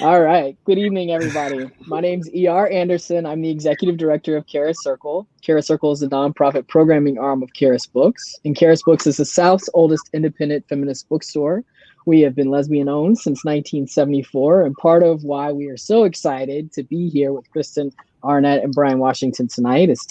All right. Good evening, everybody. My name's E.R. Anderson. I'm the executive director of Charis Circle. Charis Circle is the nonprofit programming arm of Charis Books, and Charis Books is the South's oldest independent feminist bookstore. We have been lesbian owned since 1974, and part of why we are so excited to be here with Kristen Arnett and Bryan Washington tonight is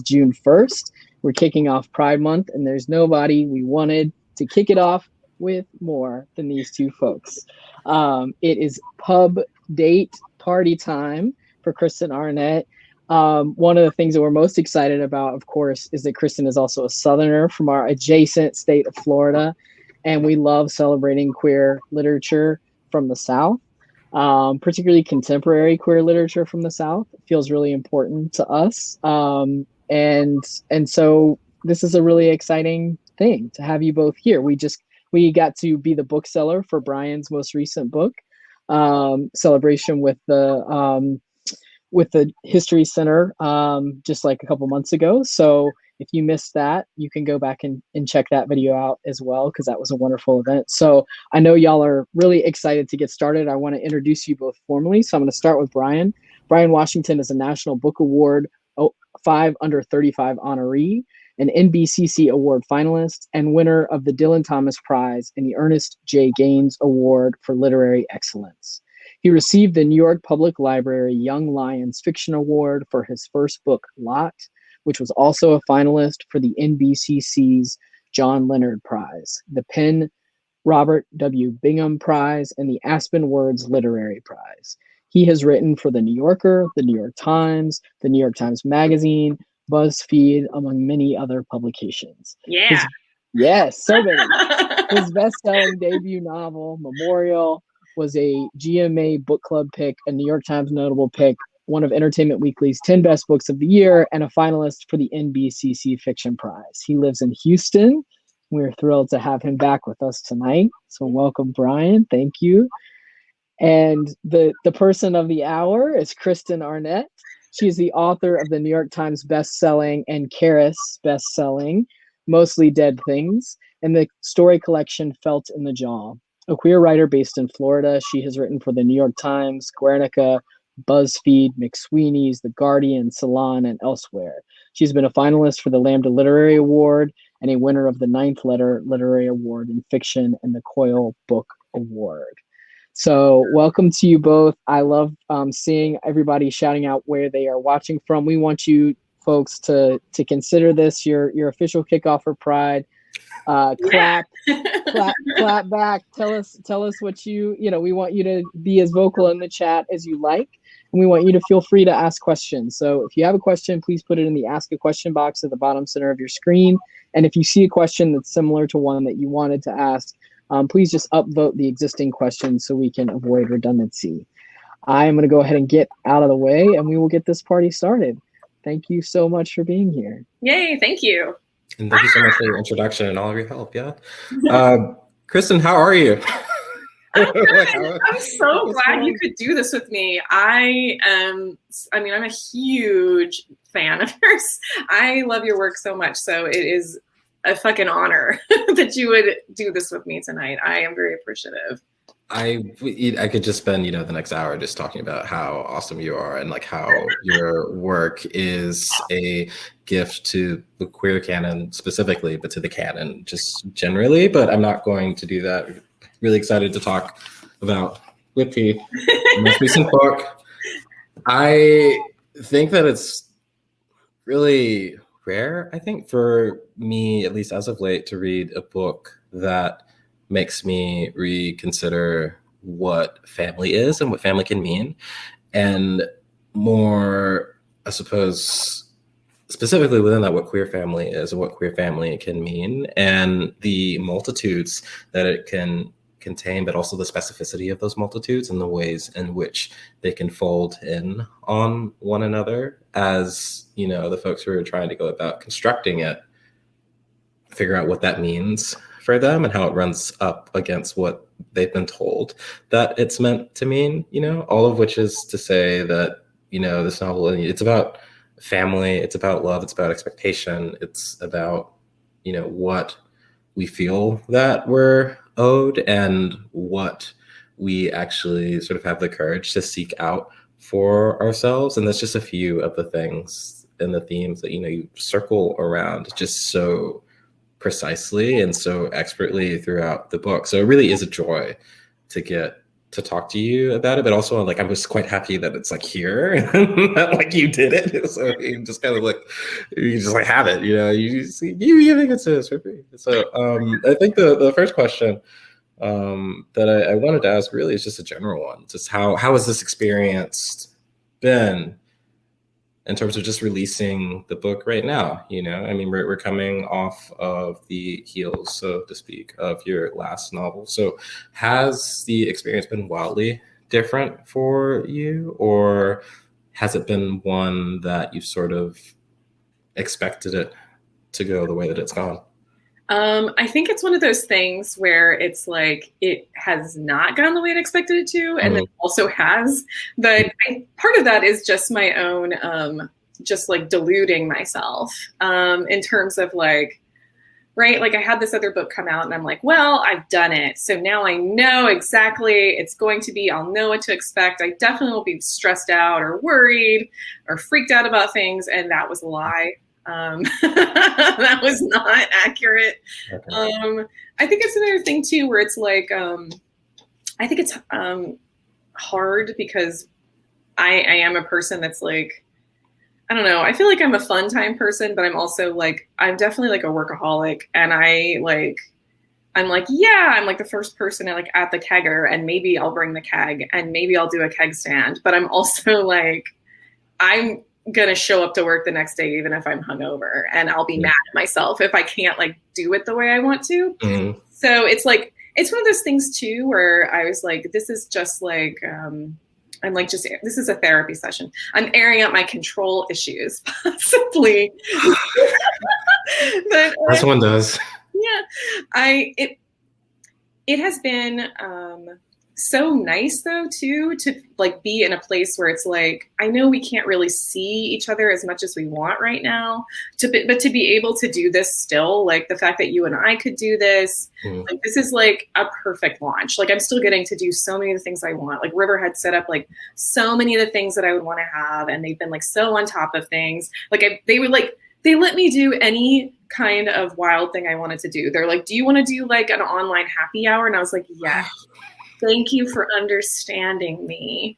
June 1st. We're kicking off Pride Month, and there's nobody we wanted to kick it off with more than these two folks. It is pub date party time for Kristen Arnett. One of the things that we're most excited about, of course, is that Kristen is also a Southerner from our adjacent state of Florida, and we love celebrating queer literature from the South, particularly contemporary queer literature from the South. It feels really important to us, and so this is a really exciting thing to have you both here. We got to be the bookseller for Bryan's most recent book, celebration with the History Center, just like a couple months ago. So if you missed that, you can go back and check that video out as well, because that was a wonderful event. So I know y'all are really excited to get started. I want to introduce you both formally. So I'm going to start with Bryan. Bryan Washington is a National Book Award 5 Under 35 honoree, an NBCC Award finalist, and winner of the Dylan Thomas Prize and the Ernest J. Gaines Award for Literary Excellence. He received the New York Public Library Young Lions Fiction Award for his first book, Lot, which was also a finalist for the NBCC's John Leonard Prize, the Penn Robert W. Bingham Prize, and the Aspen Words Literary Prize. He has written for The New Yorker, The New York Times, The New York Times Magazine, BuzzFeed, among many other publications. Yeah. Yes, so many. His best-selling debut novel, Memorial, was a GMA book club pick, a New York Times notable pick, one of Entertainment Weekly's 10 best books of the year, and a finalist for the NBCC Fiction Prize. He lives in Houston. We're thrilled to have him back with us tonight. So welcome, Bryan. Thank you. And the person of the hour is Kristen Arnett. She is the author of the New York Times-bestselling and Charis bestselling, Mostly Dead Things, and the story collection Felt in the Jaw. A queer writer based in Florida, she has written for the New York Times, Guernica, BuzzFeed, McSweeney's, The Guardian, Salon, and elsewhere. She's been a finalist for the Lambda Literary Award and a winner of the 9th Letter Literary Award in Fiction and the Coyle Book Award. So welcome to you both. I love seeing everybody shouting out where they are watching from. We want you folks to consider this your official kickoff for Pride. Clap back. Tell us what we want you to be as vocal in the chat as you like, and we want you to feel free to ask questions. So if you have a question, please put it in the ask a question box at the bottom center of your screen. And if you see a question that's similar to one that you wanted to ask, please just upvote the existing questions so we can avoid redundancy. I am going to go ahead and get out of the way, and we will get this party started. Thank you so much for being here. Yay, thank you. And thank you so much for your introduction and all of your help. Yeah. Kristen, how are you? I'm so glad you could do this with me. I'm a huge fan of yours. I love your work so much. So it is a fucking honor that you would do this with me tonight. I am very appreciative. I could just spend, the next hour just talking about how awesome you are and like how your work is a gift to the queer canon specifically, but to the canon just generally. But I'm not going to do that. Really excited to talk about Whippy, the most recent book. I think that it's really rare, I think, for me, at least as of late, to read a book that makes me reconsider what family is and what family can mean. And more, I suppose, specifically within that, what queer family is and what queer family can mean, and the multitudes that it can contain, but also the specificity of those multitudes and the ways in which they can fold in on one another as, the folks who are trying to go about constructing it figure out what that means for them and how it runs up against what they've been told that it's meant to mean, all of which is to say that, this novel, it's about family, it's about love, it's about expectation, it's about, what we feel that we're owed and what we actually sort of have the courage to seek out for ourselves. And that's just a few of the things and the themes that, you circle around just so precisely and so expertly throughout the book. So it really is a joy to get to talk to you about it, but also I was quite happy that it's here and that you did it. So you just kind of you just have it, you giving it to us for free. So I think the first question that I wanted to ask really is just a general one. Just how has this experience been in terms of just releasing the book right now? We're coming off of the heels, so to speak, of your last novel. So has the experience been wildly different for you, or has it been one that you sort of expected it to go the way that it's gone? I think it's one of those things where it's it has not gone the way I expected it to, and then also has. But part of that is just my own, just deluding myself in terms of right? I had this other book come out and I'm well, I've done it. So now I know exactly it's going to be, I'll know what to expect. I definitely won't be stressed out or worried or freaked out about things. And that was a lie. That was not accurate. Okay. I think it's another thing too, where it's I think it's hard because I am a person that's I don't know. I feel I'm a fun time person, but I'm also I'm definitely a workaholic, and I'm yeah, I'm the first person at the kegger, and maybe I'll bring the keg, and maybe I'll do a keg stand, but I'm also I'm gonna show up to work the next day even if I'm hungover, and I'll be mad at myself if I can't do it the way I want to. Mm-hmm. So it's it's one of those things too where I was this is just I'm this is a therapy session. I'm airing out my control issues, possibly. But, as one does. Yeah, it has been so nice though too to be in a place where it's I know we can't really see each other as much as we want right now, but to be able to do this still, the fact that you and I could do this, this is a perfect launch. I'm still getting to do so many of the things I want. River had set up so many of the things that I would want to have, and they've been so on top of things. They let me do any kind of wild thing I wanted to do. They're do you want to do an online happy hour? And I was yes. Thank you for understanding me.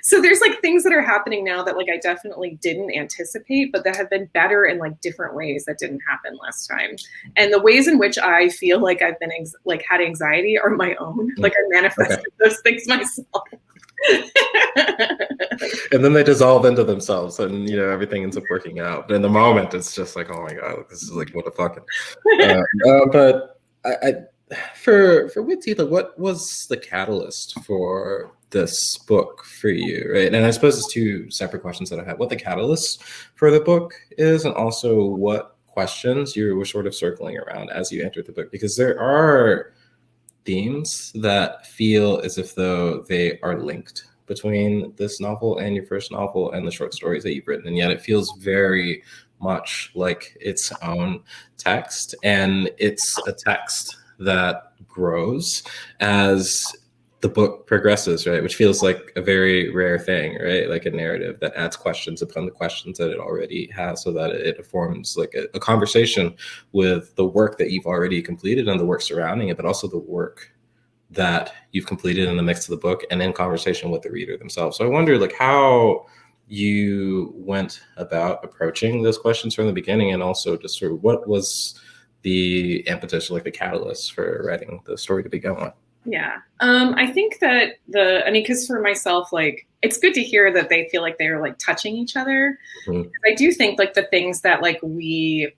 So there's things that are happening now that I definitely didn't anticipate, but that have been better in different ways that didn't happen last time. And the ways in which I feel I've been had anxiety are my own. I manifested those things myself. And then they dissolve into themselves, and everything ends up working out. But in the moment, it's just oh my god, this is what the fuck. But for Witty, what was the catalyst for this book for you, right? And I suppose it's two separate questions that I have: what the catalyst for the book is, and also what questions you were sort of circling around as you entered the book, because there are themes that feel as if though they are linked between this novel and your first novel and the short stories that you've written, and yet it feels very much like its own text, and it's a text that grows as the book progresses, right? Which feels like a very rare thing, right? A narrative that adds questions upon the questions that it already has, so that it forms a conversation with the work that you've already completed and the work surrounding it, but also the work that you've completed in the mix of the book and in conversation with the reader themselves. So I wonder how you went about approaching those questions from the beginning, and also just sort of what was the impetus, the catalyst for writing the story to begin with. Yeah. I think that because for myself, it's good to hear that they feel they're touching each other. Mm-hmm. I do think the things that we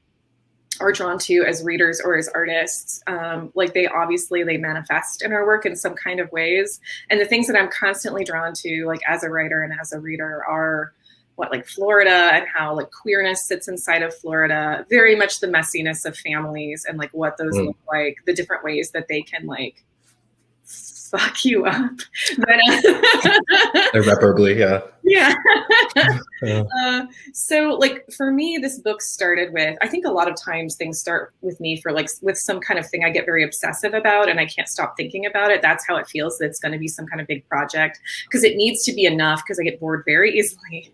are drawn to as readers or as artists, they manifest in our work in some kind of ways. And the things that I'm constantly drawn to, as a writer and as a reader, are Florida, and how queerness sits inside of Florida, very much the messiness of families, and what those look like, the different ways that they can fuck you up. But irreparably, yeah. Yeah. Yeah. So like for me, this book started with, I think a lot of times things start with me for like with some kind of thing I get very obsessive about and I can't stop thinking about it. That's how it feels that it's going to be some kind of big project, because it needs to be enough, because I get bored very easily.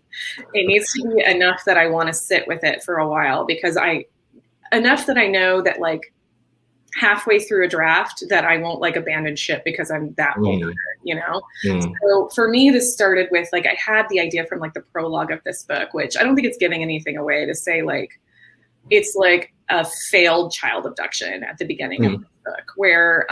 It needs to be enough that I want to sit with it for a while, because enough that I know that like halfway through a draft that I won't like abandon ship because I'm that older, you know? So for me, this started with like, I had the idea from like the prologue of this book, which I don't think it's giving anything away to say like, it's like a failed child abduction at the beginning of the book where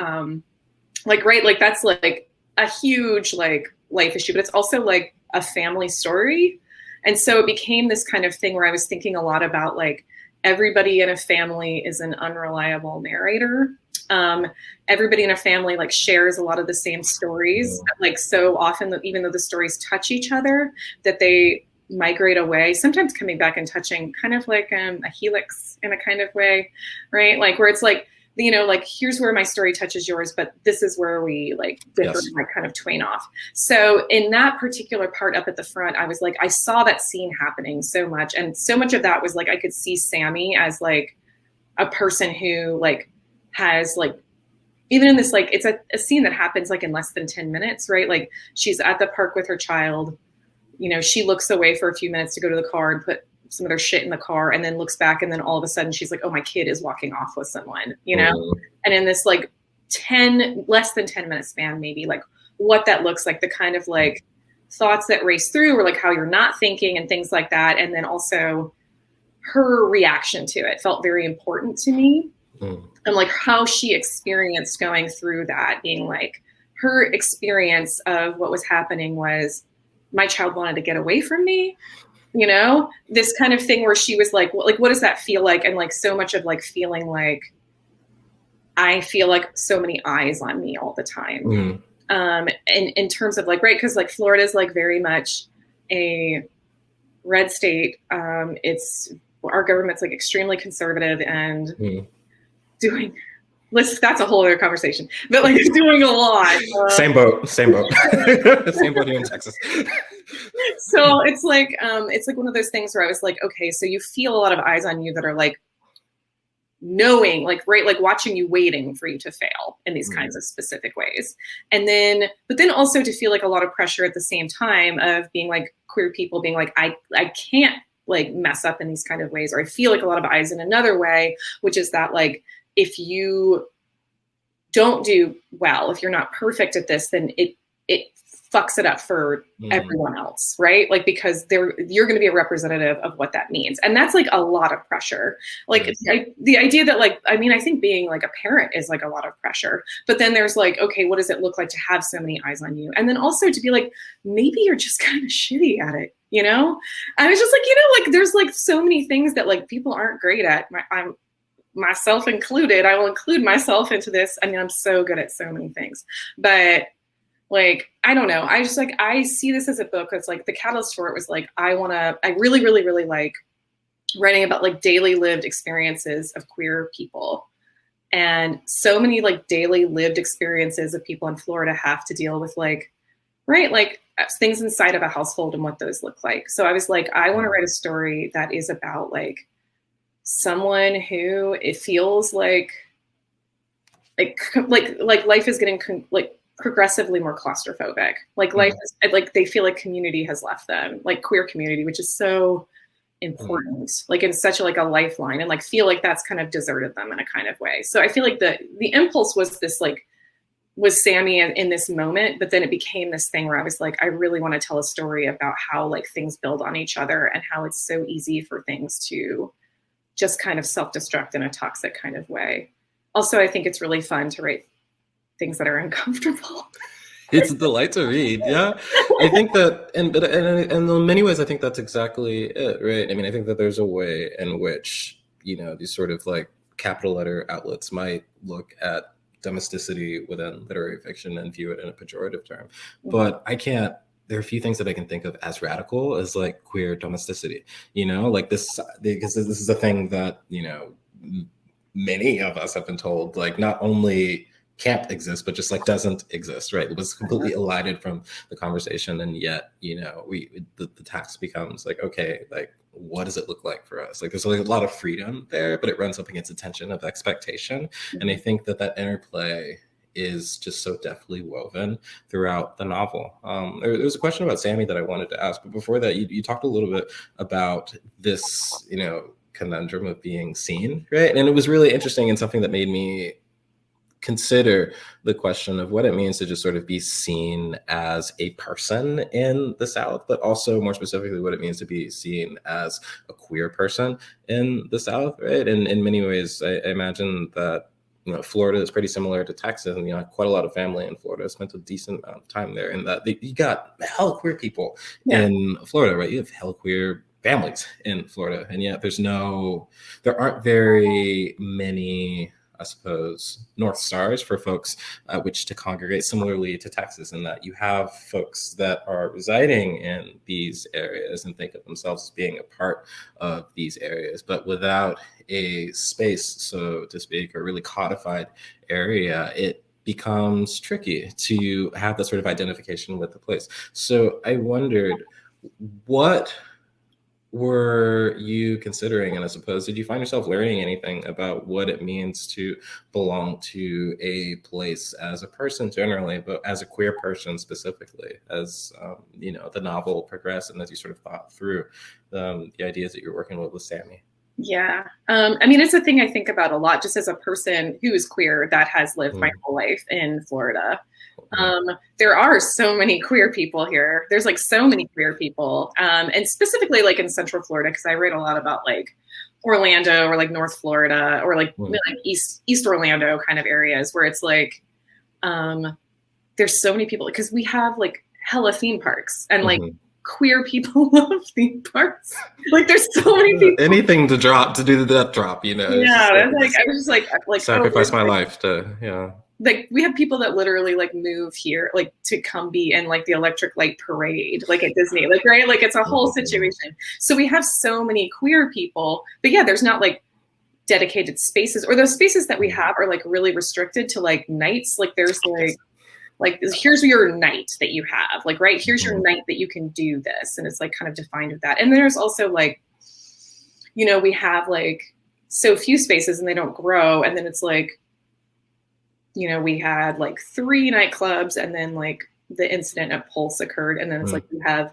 like, right, like that's like a huge like life issue, but it's also like a family story. And so it became this kind of thing where I was thinking a lot about like, everybody in a family is an unreliable narrator. Everybody in a family like shares a lot of the same stories. Like so often, even though the stories touch each other, that they migrate away, sometimes coming back and touching kind of like a helix in a kind of way, right? Like where it's like, you know, like here's where my story touches yours, but this is where we like differ, like kind of twain off. So in that particular part up at the front, I was like, I saw that scene happening so much. And so much of that was like, I could see Sammie as like a person who like has like, even in this, like, it's a scene that happens like in less than 10 minutes, right? Like she's at the park with her child, you know, she looks away for a few minutes to go to the car and put some of their shit in the car, and then looks back, and then all of a sudden she's like, oh, my kid is walking off with someone, you know? And in this like less than 10 minute span, maybe like what that looks like, the kind of like thoughts that race through, or like how you're not thinking and things like that. And then also her reaction to it felt very important to me. And like how she experienced going through that, being like her experience of what was happening was my child wanted to get away from me. You know, this kind of thing where she was like, what does that feel like? And like so much of like feeling like I feel like so many eyes on me all the time. And in terms of like, right, because like Florida is like very much a red state. Our government's like extremely conservative and doing. That's a whole other conversation, but like doing a lot. Same boat. Same boat here in Texas. So it's like one of those things where I was like, okay, so you feel a lot of eyes on you that are like knowing, like, right, like watching you, waiting for you to fail in these kinds of specific ways. But then also to feel like a lot of pressure at the same time of being like queer people being like, I can't like mess up in these kind of ways, or I feel like a lot of eyes in another way, which is that like, if you don't do well, if you're not perfect at this, then it fucks it up for everyone else, right? Like, because you're going to be a representative of what that means. And that's like a lot of pressure. Like the idea that like, I mean, I think being like a parent is like a lot of pressure, but then there's like, okay, what does it look like to have so many eyes on you? And then also to be like, maybe you're just kind of shitty at it, you know? I was just like, you know, like there's like so many things that like people aren't great at. I'm myself included. I will include myself into this. I mean, I'm so good at so many things, but like, I don't know. I just like, I see this as a book that's like the catalyst for it was like, I really, really, really like writing about like daily lived experiences of queer people. And so many like daily lived experiences of people in Florida have to deal with like, right, like things inside of a household and what those look like. So I was like, I want to write a story that is about like someone who it feels like life is getting like progressively more claustrophobic. Like life is like, they feel like community has left them, like queer community, which is so important, like in such a, like a lifeline, and like feel like that's kind of deserted them in a kind of way. So I feel like the impulse was this, like, was Sammie in this moment, but then it became this thing where I was like, I really want to tell a story about how like things build on each other and how it's so easy for things to just kind of self-destruct in a toxic kind of way. Also, I think it's really fun to write things that are uncomfortable. It's a delight to read. Yeah, I think that, and in many ways, I think that's exactly it, right? I mean, I think that there's a way in which, you know, these sort of like capital letter outlets might look at domesticity within literary fiction and view it in a pejorative term. But there are a few things that I can think of as radical as like queer domesticity, you know, like this, because this is a thing that, you know, many of us have been told, like, not only can't exist, but just like doesn't exist, right? It was completely elided from the conversation. And yet, you know, the task becomes like, okay, like, what does it look like for us? Like, there's like a lot of freedom there, but it runs up against the tension of expectation. And I think that interplay is just so deftly woven throughout the novel. There's a question about Sammie that I wanted to ask, but before that, you talked a little bit about this, you know, conundrum of being seen, right? And it was really interesting and something that made me consider the question of what it means to just sort of be seen as a person in the South, but also more specifically what it means to be seen as a queer person in the South, right? And in many ways, I imagine that, you know, Florida is pretty similar to Texas, and, you know, quite a lot of family in Florida. I spent a decent amount of time there, and that you got hella queer people in Florida, right? You have hella queer families in Florida, and yet there aren't very many, I suppose, North Stars for folks which to congregate, similarly to Texas, in that you have folks that are residing in these areas and think of themselves as being a part of these areas, but without a space, so to speak, or really codified area, it becomes tricky to have that sort of identification with the place. So I wondered, what were you considering? And I suppose, did you find yourself learning anything about what it means to belong to a place as a person generally, but as a queer person specifically, as you know, the novel progressed and as you sort of thought through the ideas that you're working with Sammie? Yeah. I mean, it's a thing I think about a lot, just as a person who is queer that has lived my whole life in Florida. There are so many queer people here. There's like so many queer people. And specifically like in Central Florida, because I write a lot about like Orlando or like North Florida or like East Orlando kind of areas where it's like, there's so many people, because we have like hella theme parks and like queer people love theme parks. Like there's so many people. Anything to do the death drop, you know. Yeah, I was just like sacrifice my life to, like we have people that literally like move here like to come be in like the electric light parade like at Disney, like, right, like it's a whole situation. So we have so many queer people, but yeah, there's not like dedicated spaces, or those spaces that we have are like really restricted to like nights. Like there's like here's your night that you have, like, right, here's your night that you can do this, and it's like kind of defined with that. And then there's also like, you know, we have like so few spaces and they don't grow, and then it's like, you know, we had like 3 nightclubs, and then like the incident at Pulse occurred, and then it's like we have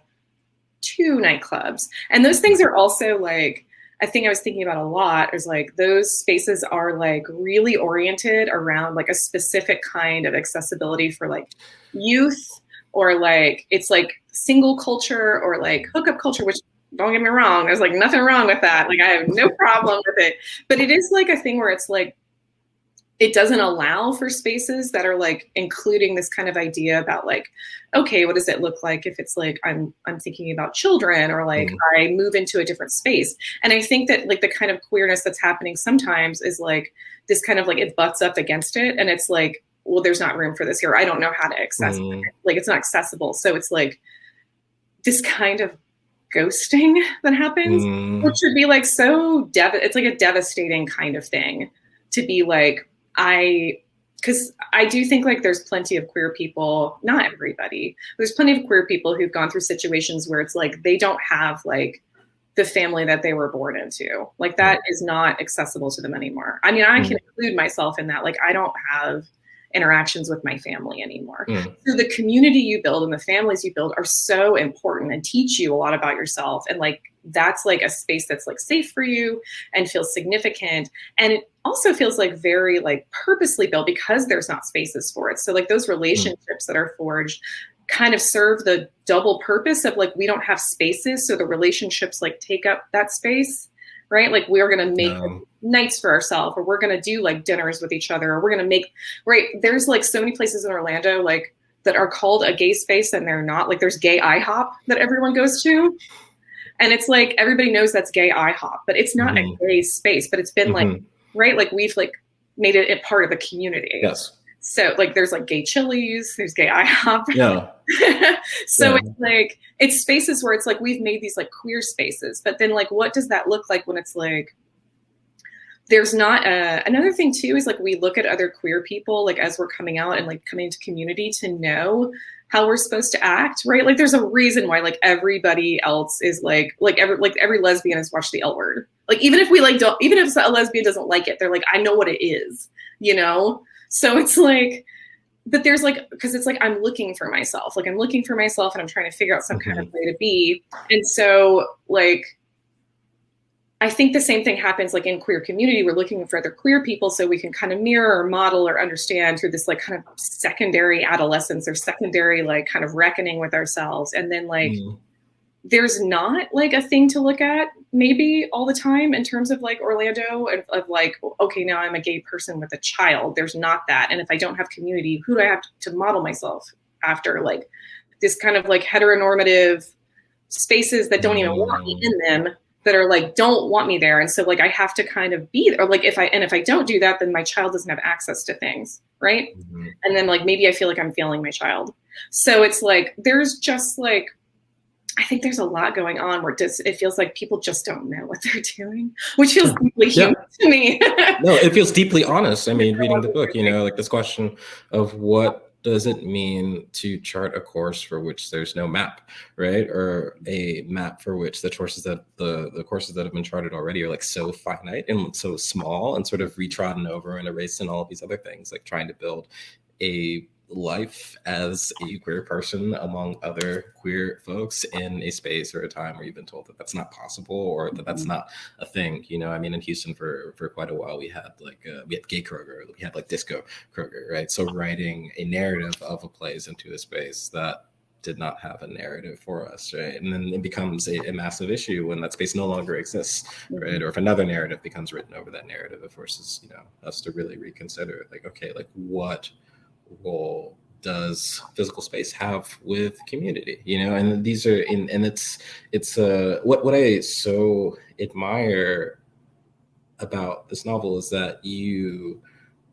2 nightclubs. And those things are also like, a thing I was thinking about a lot is like those spaces are like really oriented around like a specific kind of accessibility for like youth, or like it's like single culture or like hookup culture, which, don't get me wrong, there's like nothing wrong with that. Like I have no problem with it, but it is like a thing where it's like, it doesn't allow for spaces that are like including this kind of idea about like, okay, what does it look like if it's like I'm thinking about children, or like I move into a different space. And I think that like the kind of queerness that's happening sometimes is like this kind of like, it butts up against it, and it's like, well, there's not room for this here. I don't know how to access it. Like it's not accessible. So it's like this kind of ghosting that happens, which would be like so it's like a devastating kind of thing to be like, because I do think like there's plenty of queer people, not everybody, there's plenty of queer people who've gone through situations where it's like they don't have like the family that they were born into. Like that is not accessible to them anymore. I mean, I can include myself in that. Like I don't have interactions with my family anymore. So the community you build and the families you build are so important and teach you a lot about yourself. And like, that's like a space that's like safe for you and feels significant. And it also feels like very like purposely built because there's not spaces for it. So like those relationships that are forged kind of serve the double purpose of like, we don't have spaces. So the relationships like take up that space, right? Like we're going to make nights for ourselves, or we're going to do like dinners with each other, or we're going to make, right. There's like so many places in Orlando, like that are called a gay space and they're not. Like there's gay IHOP that everyone goes to. And it's like, everybody knows that's gay IHOP, but it's not a gay space, but it's been like, right. Like we've like made it a part of the community. Yes. So like, there's like gay Chili's, there's gay IHOP. Yeah. So it's like, it's spaces where it's like, we've made these like queer spaces, but then like, what does that look like when it's like, there's not another thing too is like we look at other queer people like as we're coming out and like coming into community to know how we're supposed to act, right? Like there's a reason why like everybody else is like every lesbian has watched the L Word. Like even if a lesbian doesn't like it, they're like, I know what it is, you know? So it's like, but there's like, because it's like I'm looking for myself and I'm trying to figure out some kind of way to be. And so like I think the same thing happens like in queer community. We're looking for other queer people so we can kind of mirror or model or understand through this like kind of secondary adolescence or secondary like kind of reckoning with ourselves. And then like there's not like a thing to look at maybe all the time in terms of like Orlando of like, okay, now I'm a gay person with a child. There's not that. And if I don't have community, who do I have to model myself after? Like this kind of like heteronormative spaces that don't even want me in them, that are like, don't want me there. And so like, I have to kind of be there. Or like if I don't do that, then my child doesn't have access to things. Right. And then like, maybe I feel like I'm failing my child. So it's like, there's just like, I think there's a lot going on where it feels like people just don't know what they're doing, which feels deeply human to me. No, it feels deeply honest. I mean, reading the book, you know, like this question of what does it mean to chart a course for which there's no map, right? Or a map for which the courses that the courses that have been charted already are like so finite and so small and sort of retrodden over and erased and all of these other things, like trying to build a life as a queer person among other queer folks in a space or a time where you've been told that that's not possible or that that's not a thing. You know, I mean, in Houston for quite a while, we had gay Kroger, we had like disco Kroger, right? So writing a narrative of a place into a space that did not have a narrative for us, right? And then it becomes a massive issue when that space no longer exists, right? Or if another narrative becomes written over that narrative, it forces, you know, us to really reconsider, like, okay, like what role does physical space have with community, you know? And these are it's what I so admire about this novel is that you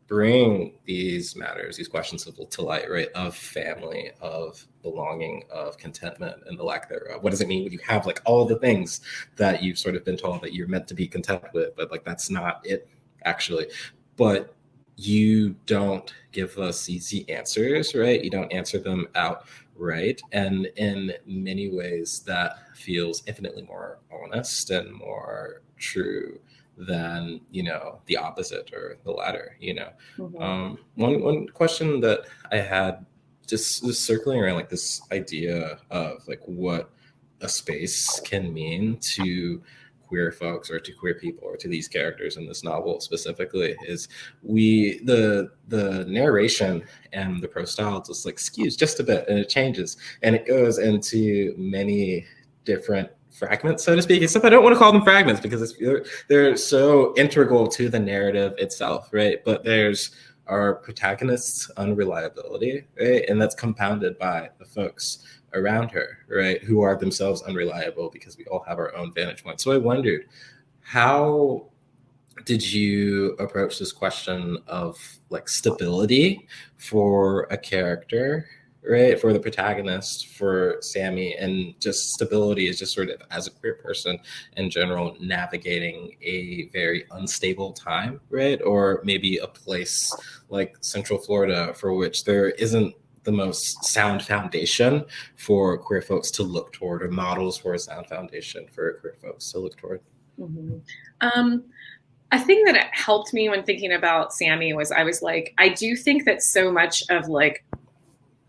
bring these matters, these questions to light, right? Of family, of belonging, of contentment, and the lack thereof. What does it mean when you have like all the things that you've sort of been told that you're meant to be content with, but like that's not it actually. But you don't give us easy answers, right? You don't answer them outright. And in many ways, that feels infinitely more honest and more true than, you know, the opposite or the latter, you know. One question that I had just circling around like this idea of like what a space can mean to queer folks or to queer people or to these characters in this novel specifically is the narration and the prose style just like skews just a bit and it changes and it goes into many different fragments, so to speak, except I don't want to call them fragments because they're so integral to the narrative itself, right? But there's our protagonist's unreliability, right? And that's compounded by the folks around her, right, who are themselves unreliable because we all have our own vantage point. So I wondered, how did you approach this question of like stability for a character, right, for the protagonist, for Sammie, and just stability is just sort of as a queer person in general navigating a very unstable time, right? Or maybe a place like Central Florida for which there isn't the most sound foundation for queer folks to look toward, or models for a sound foundation for queer folks to look toward. A thing that helped me when thinking about Sammie was I was like, I do think that so much of like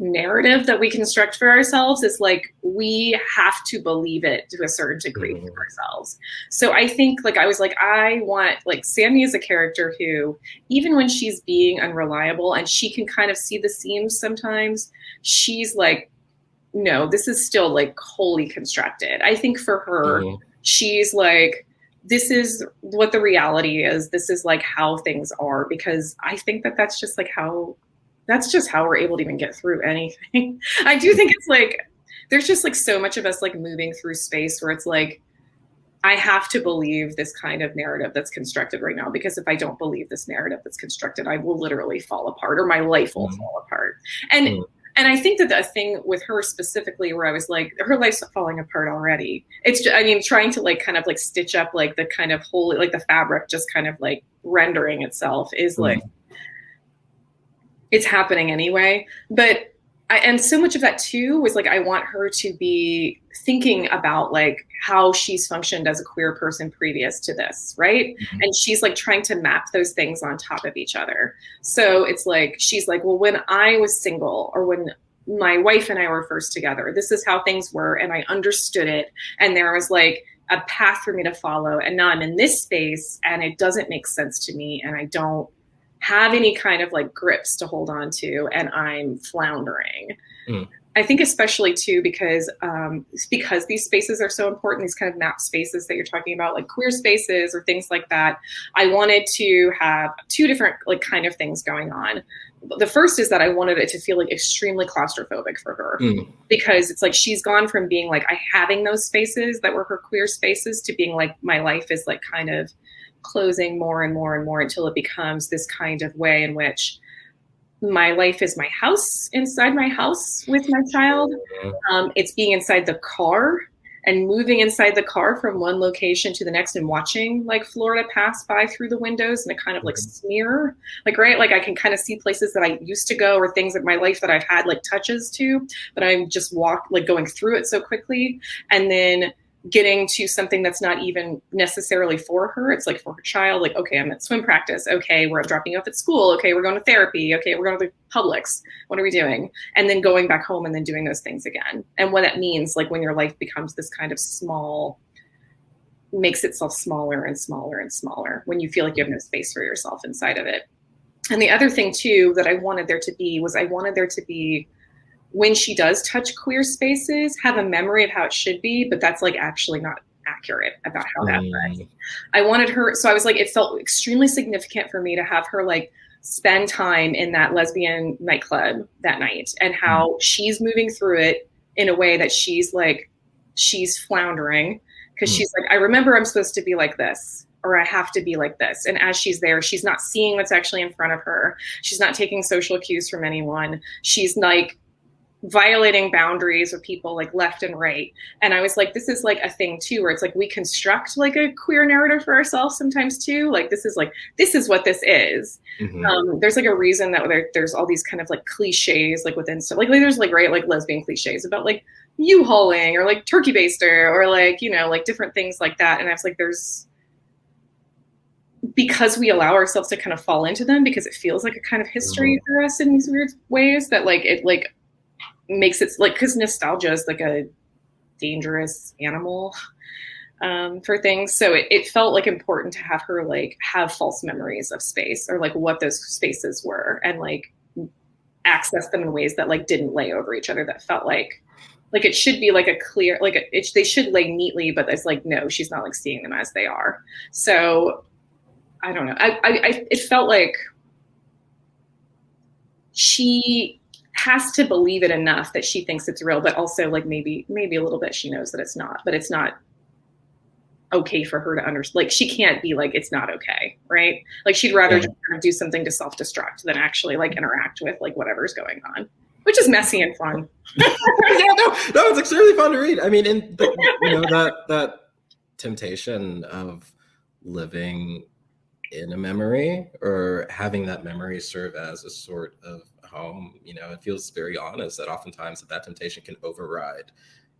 narrative that we construct for ourselves is like we have to believe it to a certain degree for ourselves. So I think like I was like, I want like Sammie is a character who even when she's being unreliable and she can kind of see the seams sometimes, she's like, no, this is still like wholly constructed. I think for her, she's like, this is what the reality is. This is like how things are, because I think that that's just how we're able to even get through anything. I do think it's like, there's just like so much of us like moving through space where it's like, I have to believe this kind of narrative that's constructed right now, because if I don't believe this narrative that's constructed, I will literally fall apart or my life will fall apart. And And I think that the thing with her specifically, where I was like, her life's falling apart already. It's just, I mean, trying to like kind of like stitch up like the kind of whole, like the fabric just kind of like rendering itself is like, it's happening anyway. But and so much of that too was like, I want her to be thinking about like how she's functioned as a queer person previous to this, right? And she's like trying to map those things on top of each other. So it's like, she's like, well, when I was single, or when my wife and I were first together, this is how things were, and I understood it, and there was like a path for me to follow, and now I'm in this space and it doesn't make sense to me, and I don't have any kind of like grips to hold on to, and I'm floundering. I think especially too, because these spaces are so important, these kind of map spaces that you're talking about, like queer spaces or things like that, I wanted to have two different like kind of things going on. The first is that I wanted it to feel like extremely claustrophobic for her, because it's like she's gone from being like having those spaces that were her queer spaces to being like, my life is like kind of closing more and more and more until it becomes this kind of way in which my life is my house, inside my house with my child. It's being inside the car and moving inside the car from one location to the next and watching like Florida pass by through the windows in a kind of like smear, like, right? Like I can kind of see places that I used to go, or things in my life that I've had like touches to, but I'm just like going through it so quickly. And then getting to something that's not even necessarily for her. It's like for her child, like, okay, I'm at swim practice. Okay, we're dropping you off at school. Okay, we're going to therapy. Okay, we're going to the Publix. What are we doing? And then going back home and then doing those things again. And what that means, like when your life becomes this kind of small, makes itself smaller and smaller and smaller, when you feel like you have no space for yourself inside of it. And the other thing too, that I wanted there to be was, I wanted there to be, when she does touch queer spaces, have a memory of how it should be, but that's like actually not accurate about how that was. I wanted her, so I was like, it felt extremely significant for me to have her like spend time in that lesbian nightclub that night, and how she's moving through it in a way that she's floundering, because she's like, I remember I'm supposed to be like this, or I have to be like this. And as she's there, she's not seeing what's actually in front of her. She's not taking social cues from anyone. She's like violating boundaries with people like left and right. And I was like, this is like a thing too, where it's like we construct like a queer narrative for ourselves sometimes too. Like this is what this is. There's like a reason that there's all these kind of like cliches like within stuff. Like there's like like lesbian cliches about like U-hauling or like turkey baster or like, you know, like different things like that. And I was like, because we allow ourselves to kind of fall into them, because it feels like a kind of history for us in these weird ways, that like it like makes it like, because nostalgia is like a dangerous animal for things. So it felt like important to have her like have false memories of space, or like what those spaces were, and like access them in ways that like didn't lay over each other, that felt like it should be like a clear, like they should lay neatly, but it's like, no, she's not like seeing them as they are. So I don't know. It felt like she has to believe it enough that she thinks it's real, but also like maybe a little bit she knows that it's not, but it's not okay for her to understand. Like she can't be like, it's not okay, right? Like she'd rather just kind of do something to self-destruct than actually like interact with like whatever's going on, which is messy and fun. No, it's extremely fun to read. I mean, that temptation of living in a memory, or having that memory serve as a sort of home, you know, it feels very honest that oftentimes that temptation can override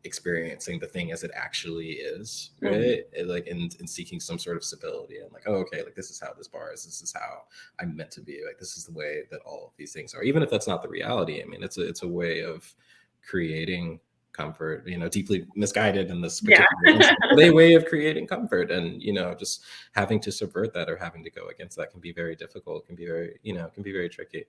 experiencing the thing as it actually is, right? Like in seeking some sort of stability, and like, oh, okay, like this is how this bar is, this is how I'm meant to be, like this is the way that all of these things are, even if that's not the reality. I mean, it's a way of creating comfort, you know, deeply misguided in this particular instance, a way of creating comfort. And, you know, just having to subvert that or having to go against that can be very difficult, can be very tricky.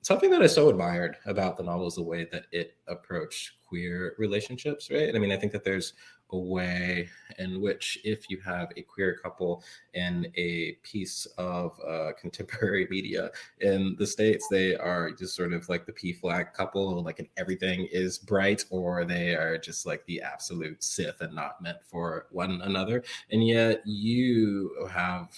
Something that I so admired about the novel is the way that it approached queer relationships, right? I mean, I think that there's a way in which if you have a queer couple in a piece of contemporary media in the States, they are just sort of like the P flag couple, like and everything is bright, or they are just like the absolute Sith and not meant for one another. And yet you have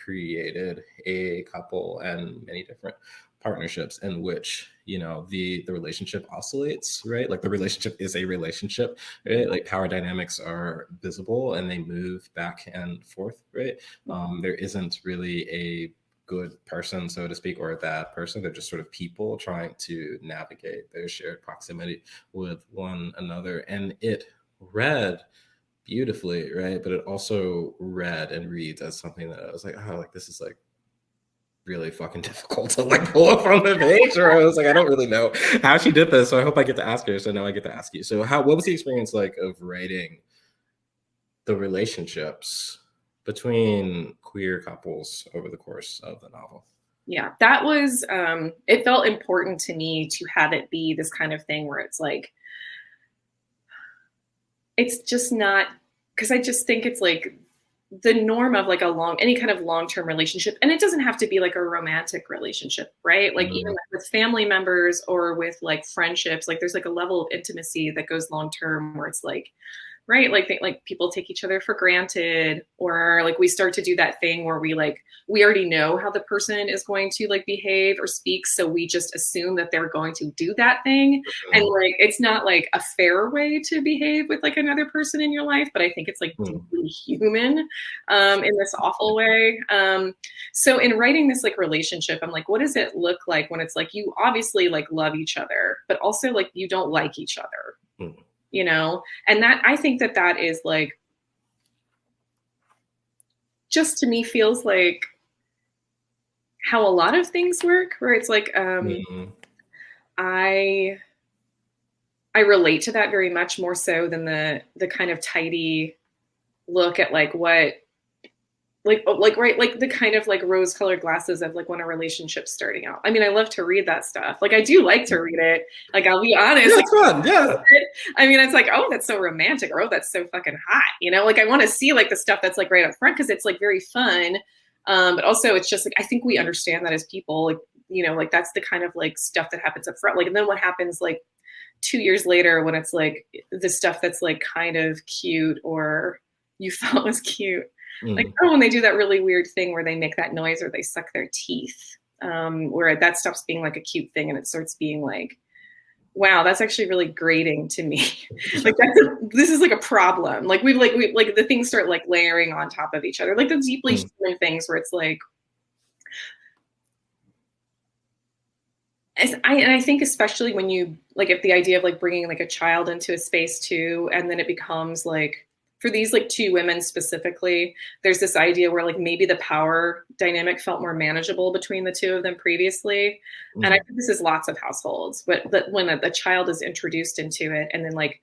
created a couple and many different partnerships in which, you know, the relationship oscillates, right? Like the relationship is a relationship, right? Like power dynamics are visible and they move back and forth, right? There isn't really a good person, so to speak, or a bad person. They're just sort of people trying to navigate their shared proximity with one another. And it read beautifully, right? But it also read and reads as something that I was like, oh, like this is like really fucking difficult to like pull up from the page. Or I was like, I don't really know how she did this, so I hope I get to ask her. So now I get to ask you. So what was the experience like of writing the relationships between queer couples over the course of the novel? Yeah, that was, it felt important to me to have it be this kind of thing where it's like, it's just not, because I just think it's like the norm of like any kind of long-term relationship. And it doesn't have to be like a romantic relationship, right? Like even like with family members or with like friendships, like there's like a level of intimacy that goes long-term where it's like, right? Like people take each other for granted, or like we start to do that thing where we already know how the person is going to like behave or speak. So we just assume that they're going to do that thing. And like, it's not like a fair way to behave with like another person in your life, but I think it's like deeply human in this awful way. So in writing this like relationship, I'm like, what does it look like when it's like, you obviously like love each other, but also like you don't like each other. You know, and that I think that is like, just to me feels like how a lot of things work, where it's like, I relate to that very much more so than the kind of tidy look at like what, right, like the kind of like rose-colored glasses of like when a relationship's starting out. I mean, I love to read that stuff. Like I do like to read it. Like I'll be honest. Yeah, like, it's fun. Yeah. I mean, it's like, oh, that's so romantic, or oh, that's so fucking hot. You know, like I want to see like the stuff that's like right up front because it's like very fun. But also it's just like, I think we understand that as people, like, you know, like that's the kind of like stuff that happens up front. Like, and then what happens like 2 years later when it's like the stuff that's like kind of cute or you thought was cute. Like, oh, when they do that really weird thing where they make that noise or they suck their teeth, where that stops being like a cute thing and it starts being like, wow, that's actually really grating to me. Like this is like a problem. Like we the things start like layering on top of each other, like the deeply human things where it's like, and I think especially when you like, if the idea of like bringing like a child into a space too, and then it becomes like, for these like two women specifically, there's this idea where like maybe the power dynamic felt more manageable between the two of them previously. And I think this is lots of households, but when a child is introduced into it and then like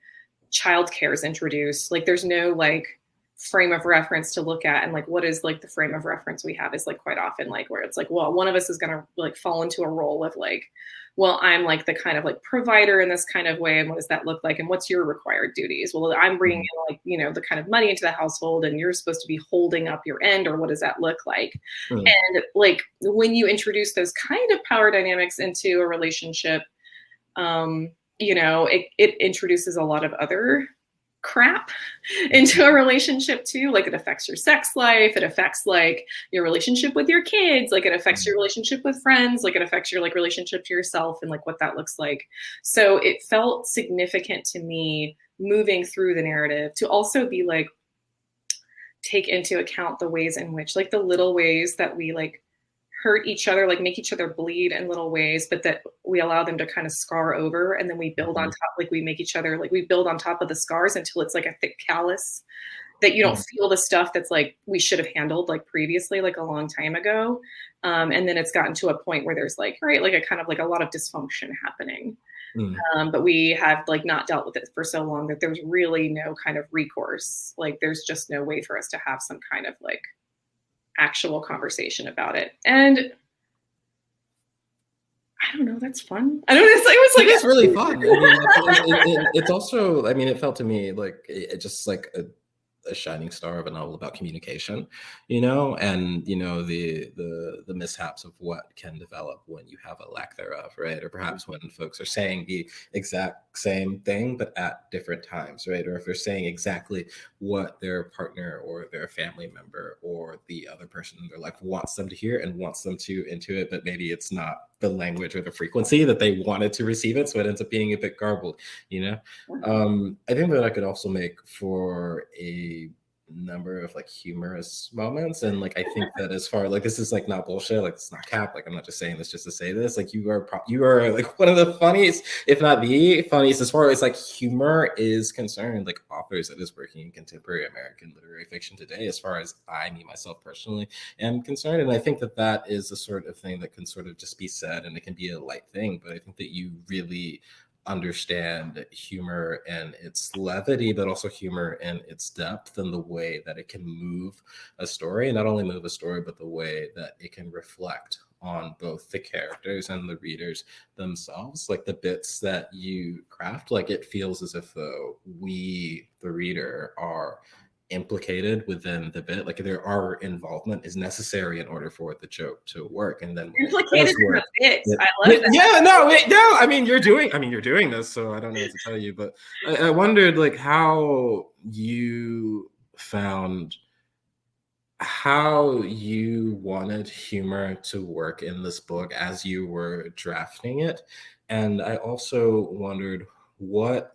childcare is introduced, like there's no like frame of reference to look at. And like, what is like the frame of reference we have is like quite often like where it's like, well, one of us is going to like fall into a role of like, well, I'm like the kind of like provider in this kind of way. And what does that look like? And what's your required duties? Well, I'm bringing in like, you know, the kind of money into the household and you're supposed to be holding up your end, or what does that look like? And like, when you introduce those kind of power dynamics into a relationship, you know, it introduces a lot of other crap into a relationship too. Like it affects your sex life. It affects like your relationship with your kids. Like it affects your relationship with friends. Like it affects your like relationship to yourself and like what that looks like. So it felt significant to me moving through the narrative to also be like, take into account the ways in which like the little ways that we like hurt each other, like make each other bleed in little ways, but that we allow them to kind of scar over. And then we build on top, like we make each other, like we build on top of the scars until it's like a thick callus that you don't feel the stuff that's like, we should have handled like previously, like a long time ago. And then it's gotten to a point where there's like, right, like a kind of like a lot of dysfunction happening. But we have like not dealt with it for so long that there's really no kind of recourse. Like there's just no way for us to have some kind of like actual conversation about it. And I don't know, that's fun. I don't know, it was like, it's really fun. I mean, it's also, I mean, it felt to me like it just like a shining star of a novel about communication, you know, and you know the mishaps of what can develop when you have a lack thereof, right? Or perhaps when folks are saying the exact same thing but at different times, right? Or if they're saying exactly what their partner or their family member or the other person in their life wants them to hear and wants them to intuit, but maybe it's not the language or the frequency that they wanted to receive it. So it ends up being a bit garbled, you know? I think that I could also make for a number of like humorous moments, and like I think that as far like this is like not bullshit, like it's not cap, like I'm not just saying this just to say this, like you are like one of the funniest, if not the funniest, as far as like humor is concerned, like authors that is working in contemporary American literary fiction today, as far as me myself personally am concerned. And I think that that is the sort of thing that can sort of just be said, and it can be a light thing, but I think that you really understand humor and its levity, but also humor and its depth, and the way that it can move a story, and not only move a story, but the way that it can reflect on both the characters and the readers themselves. Like the bits that you craft, like it feels as if though we, the reader, are implicated within the bit, like our involvement is necessary in order for the joke to work. And then implicated in the bits, I love that. Yeah, no, I mean you're doing this, so I don't know what to tell you, but I wondered like how you found how you wanted humor to work in this book as you were drafting it. And I also wondered what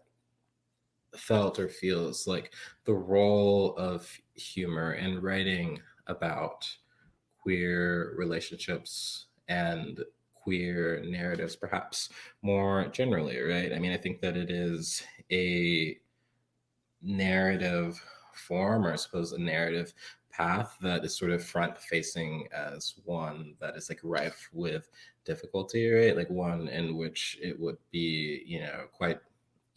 felt or feels like the role of humor in writing about queer relationships and queer narratives, perhaps more generally, right? I mean, I think that it is a narrative form, or I suppose a narrative path that is sort of front facing as one that is like rife with difficulty, right? Like one in which it would be, you know, quite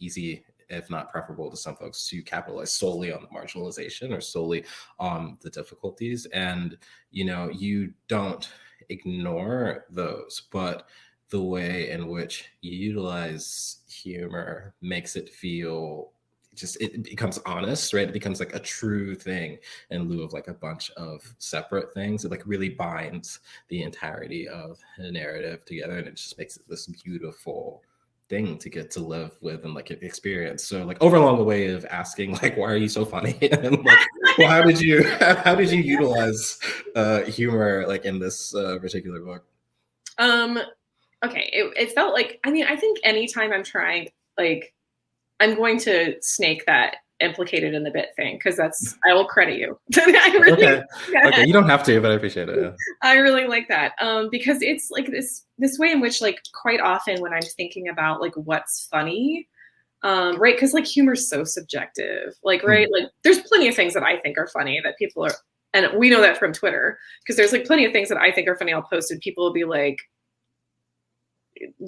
easy, if not preferable to some folks, to capitalize solely on the marginalization or solely on the difficulties. And, you know, you don't ignore those, but the way in which you utilize humor makes it feel just, it becomes honest, right? It becomes like a true thing in lieu of like a bunch of separate things. It like really binds the entirety of the narrative together, and it just makes it this beautiful thing to get to live with and like experience. So like over along the way of asking like, why are you so funny? And like, well, how did you utilize humor like in this particular book? Okay, it felt like, I mean, I think anytime I'm trying, like, I'm going to snake that implicated in the bit thing, because I will credit you. Okay, you don't have to, but I appreciate it. Yeah. I really like that, because it's like this way in which, like, quite often when I'm thinking about like what's funny, right? Because like humor is so subjective, like, right? Like there's plenty of things that I think are funny that people are, and we know that from Twitter, because there's like plenty of things that I think are funny I'll post, and people will be like,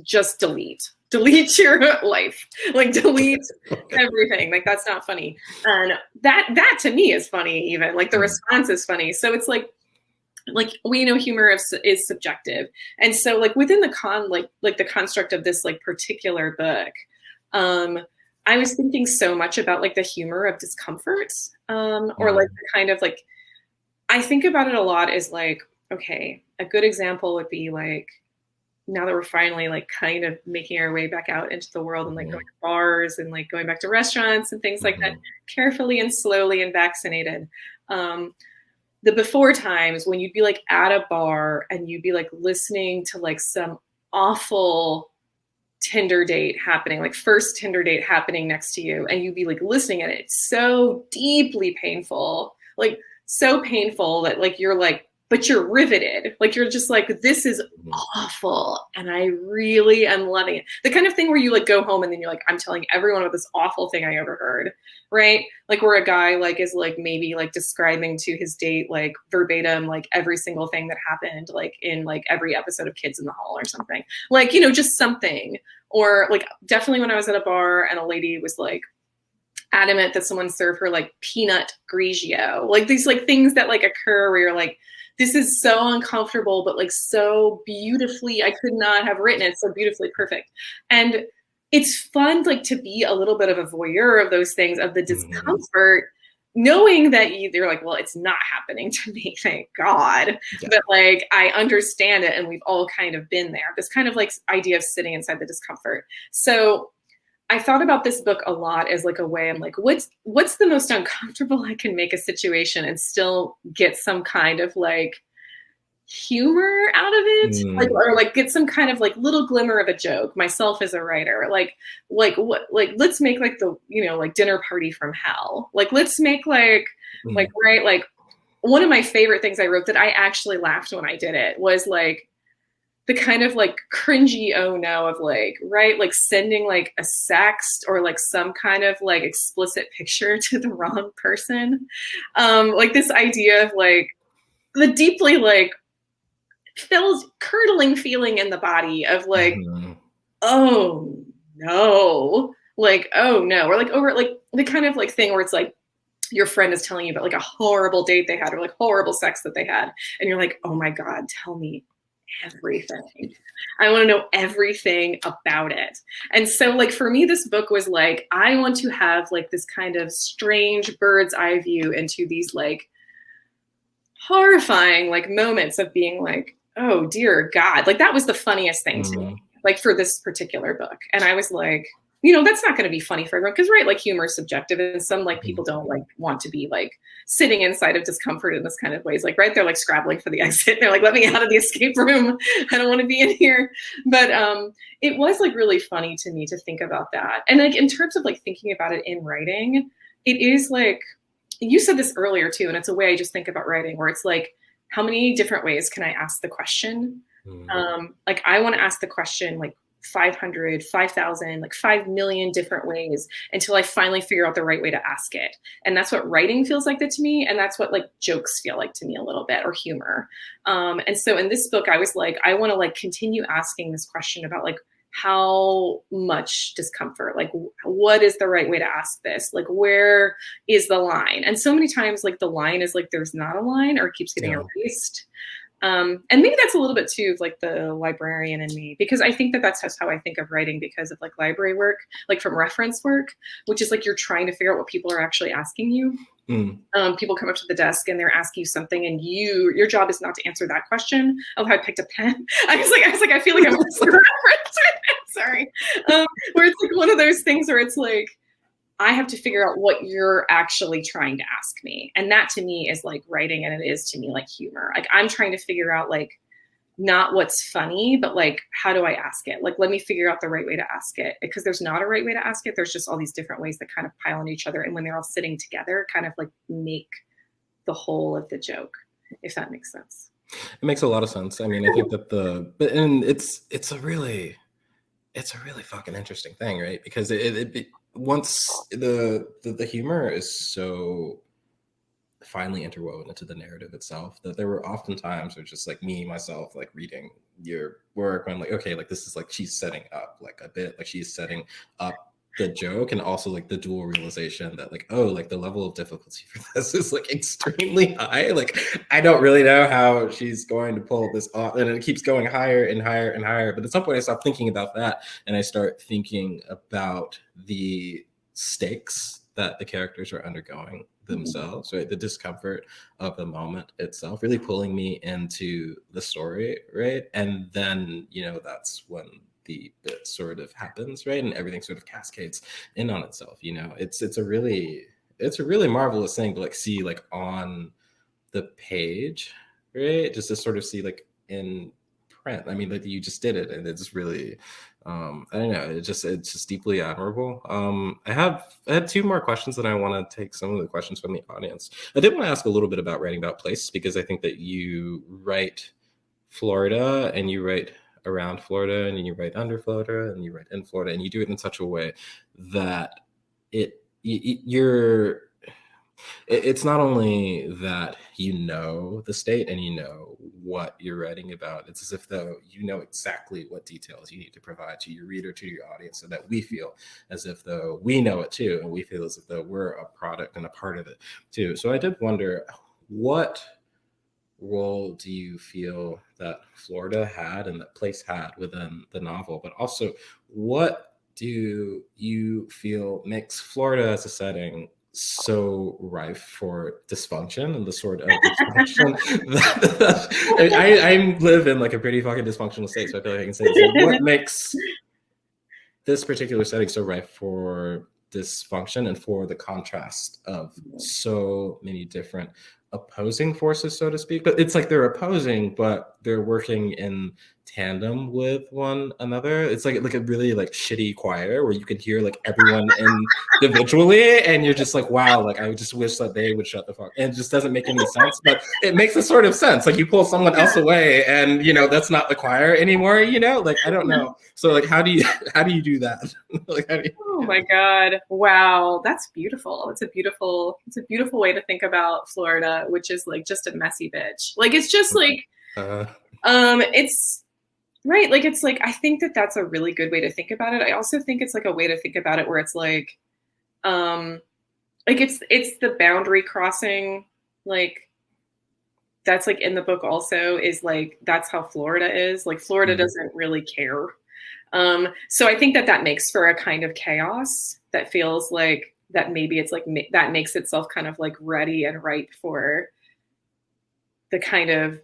just delete your life, like delete everything, like that's not funny. And that to me is funny, even like the response is funny. So it's like we know humor is subjective, and so like within the the construct of this like particular book, I was thinking so much about like the humor of discomfort, or like the kind of like, I think about it a lot as like, okay, a good example would be like, now that we're finally like kind of making our way back out into the world and like going to bars and like going back to restaurants and things like that, carefully and slowly and vaccinated. The before times when you'd be like at a bar and you'd be like listening to like some awful Tinder date happening, like first Tinder date happening next to you, and you'd be like listening at it, so deeply painful, like so painful that like you're like, but you're riveted. Like you're just like, this is awful, and I really am loving it. The kind of thing where you like go home and then you're like, I'm telling everyone about this awful thing I ever heard, right? Like where a guy like is like maybe like describing to his date like verbatim like every single thing that happened like in like every episode of Kids in the Hall or something. Like, you know, just something. Or like definitely when I was at a bar and a lady was like adamant that someone serve her like peanut grigio, like these like things that like occur where you're like, this is so uncomfortable, but like so beautifully, I could not have written it so beautifully perfect. And it's fun like to be a little bit of a voyeur of those things, of the discomfort, knowing that you're like, well, it's not happening to me, thank God. Yeah. But like, I understand it, and we've all kind of been there. This kind of like idea of sitting inside the discomfort. So I thought about this book a lot as like a way, I'm like, what's the most uncomfortable I can make a situation and still get some kind of like humor out of it, like, or like get some kind of like little glimmer of a joke myself as a writer, like what, like let's make like the, you know, like dinner party from hell, like let's make like right, like one of my favorite things I wrote that I actually laughed when I did it was like the kind of like cringy oh no of like, right, like sending like a sext or like some kind of like explicit picture to the wrong person, like this idea of like the deeply like curdling feeling in the body of like, oh no, like, oh no, or like over like the kind of like thing where it's like your friend is telling you about like a horrible date they had or like horrible sex that they had, and you're like, oh my God, tell me everything. I want to know everything about it. And so like for me, this book was like, I want to have like this kind of strange bird's eye view into these like horrifying like moments of being like, oh dear God, like that was the funniest thing to me, like for this particular book. And I was like, you know, that's not going to be funny for everyone because, right, like humor is subjective, and some like people don't like want to be like sitting inside of discomfort in this kind of ways, like, right, they're like scrabbling for the exit, they're like, let me out of the escape room, I don't want to be in here. But it was like really funny to me to think about that. And like in terms of like thinking about it in writing, it is like, you said this earlier too, and it's a way I just think about writing where it's like, how many different ways can I ask the question? Like I want to ask the question like 500, 5,000, like 5 million different ways until I finally figure out the right way to ask it. And that's what writing feels like that to me. And that's what like jokes feel like to me a little bit, or humor. And so in this book, I was like, I want to like continue asking this question about like, how much discomfort, like what is the right way to ask this? Like, where is the line? And so many times like the line is like, there's not a line, or it keeps getting erased. And maybe that's a little bit too of like the librarian in me, because I think that that's just how I think of writing because of like library work, like from reference work, which is like you're trying to figure out what people are actually asking you. People come up to the desk and they're asking you something, and your job is not to answer that question. Oh, I picked a pen. I was like, I feel like I'm sorry. Where it's like one of those things where it's like, I have to figure out what you're actually trying to ask me. And that to me is like writing, and it is to me like humor. Like I'm trying to figure out like not what's funny, but like, how do I ask it? Like, let me figure out the right way to ask it, because there's not a right way to ask it. There's just all these different ways that kind of pile on each other. And when they're all sitting together, kind of like make the whole of the joke, if that makes sense. It makes a lot of sense. I mean, I think that and it's a really fucking interesting thing, right? Because once the humor is so finely interwoven into the narrative itself that there were often times where just like myself, like reading your work, when I'm like, okay, like this is like she's setting up like a bit, like she's setting up the joke, and also like the dual realization that like, oh, like the level of difficulty for this is like extremely high. Like I don't really know how she's going to pull this off, and it keeps going higher and higher and higher. But at some point I stop thinking about that and I start thinking about the stakes that the characters are undergoing themselves, right? The discomfort of the moment itself really pulling me into the story, right? And then, you know, that's when the bit sort of happens, right? And everything sort of cascades in on itself. You know, it's a really marvelous thing to like see like on the page, right? Just to sort of see like in print. I mean, like you just did it, and it's really I don't know, it's just deeply admirable. I had 2 more questions, that I want to take some of the questions from the audience. I did want to ask a little bit about writing about place, because I think that you write Florida, and you write around Florida, and you write under Florida, and you write in Florida, and you do it in such a way that it's not only that you know the state and you know what you're writing about, it's as if though you know exactly what details you need to provide to your reader, to your audience, so that we feel as if though we know it too, and we feel as if though we're a product and a part of it too. So I did wonder, what role do you feel that Florida had and that place had within the novel? But also, what do you feel makes Florida as a setting so rife for dysfunction, and the sort of dysfunction that I live in like a pretty fucking dysfunctional state, so I feel like I can say this. So what makes this particular setting so rife for dysfunction and for the contrast of so many different opposing forces, so to speak. But it's like they're opposing, but they're working in tandem with one another. It's like a really like shitty choir where you can hear like everyone individually, and you're just like, wow, like I just wish that they would shut the fuck. And it just doesn't make any sense, but it makes a sort of sense. Like you pull someone else away, and that's not the choir anymore. Like I don't know. So like, how do you do that? Like, oh my God! Wow, that's beautiful. It's a beautiful way to think about Florida, which is like just a messy bitch. Like it's just like, it's. Right. Like, it's like, I think that that's a really good way to think about it. I also think it's like a way to think about it where it's like it's the boundary crossing, like that's like in the book also is like, that's how Florida is. Like Florida doesn't really care. So I think that makes for a kind of chaos that feels like that maybe it's like that makes itself kind of like ready and ripe for the kind of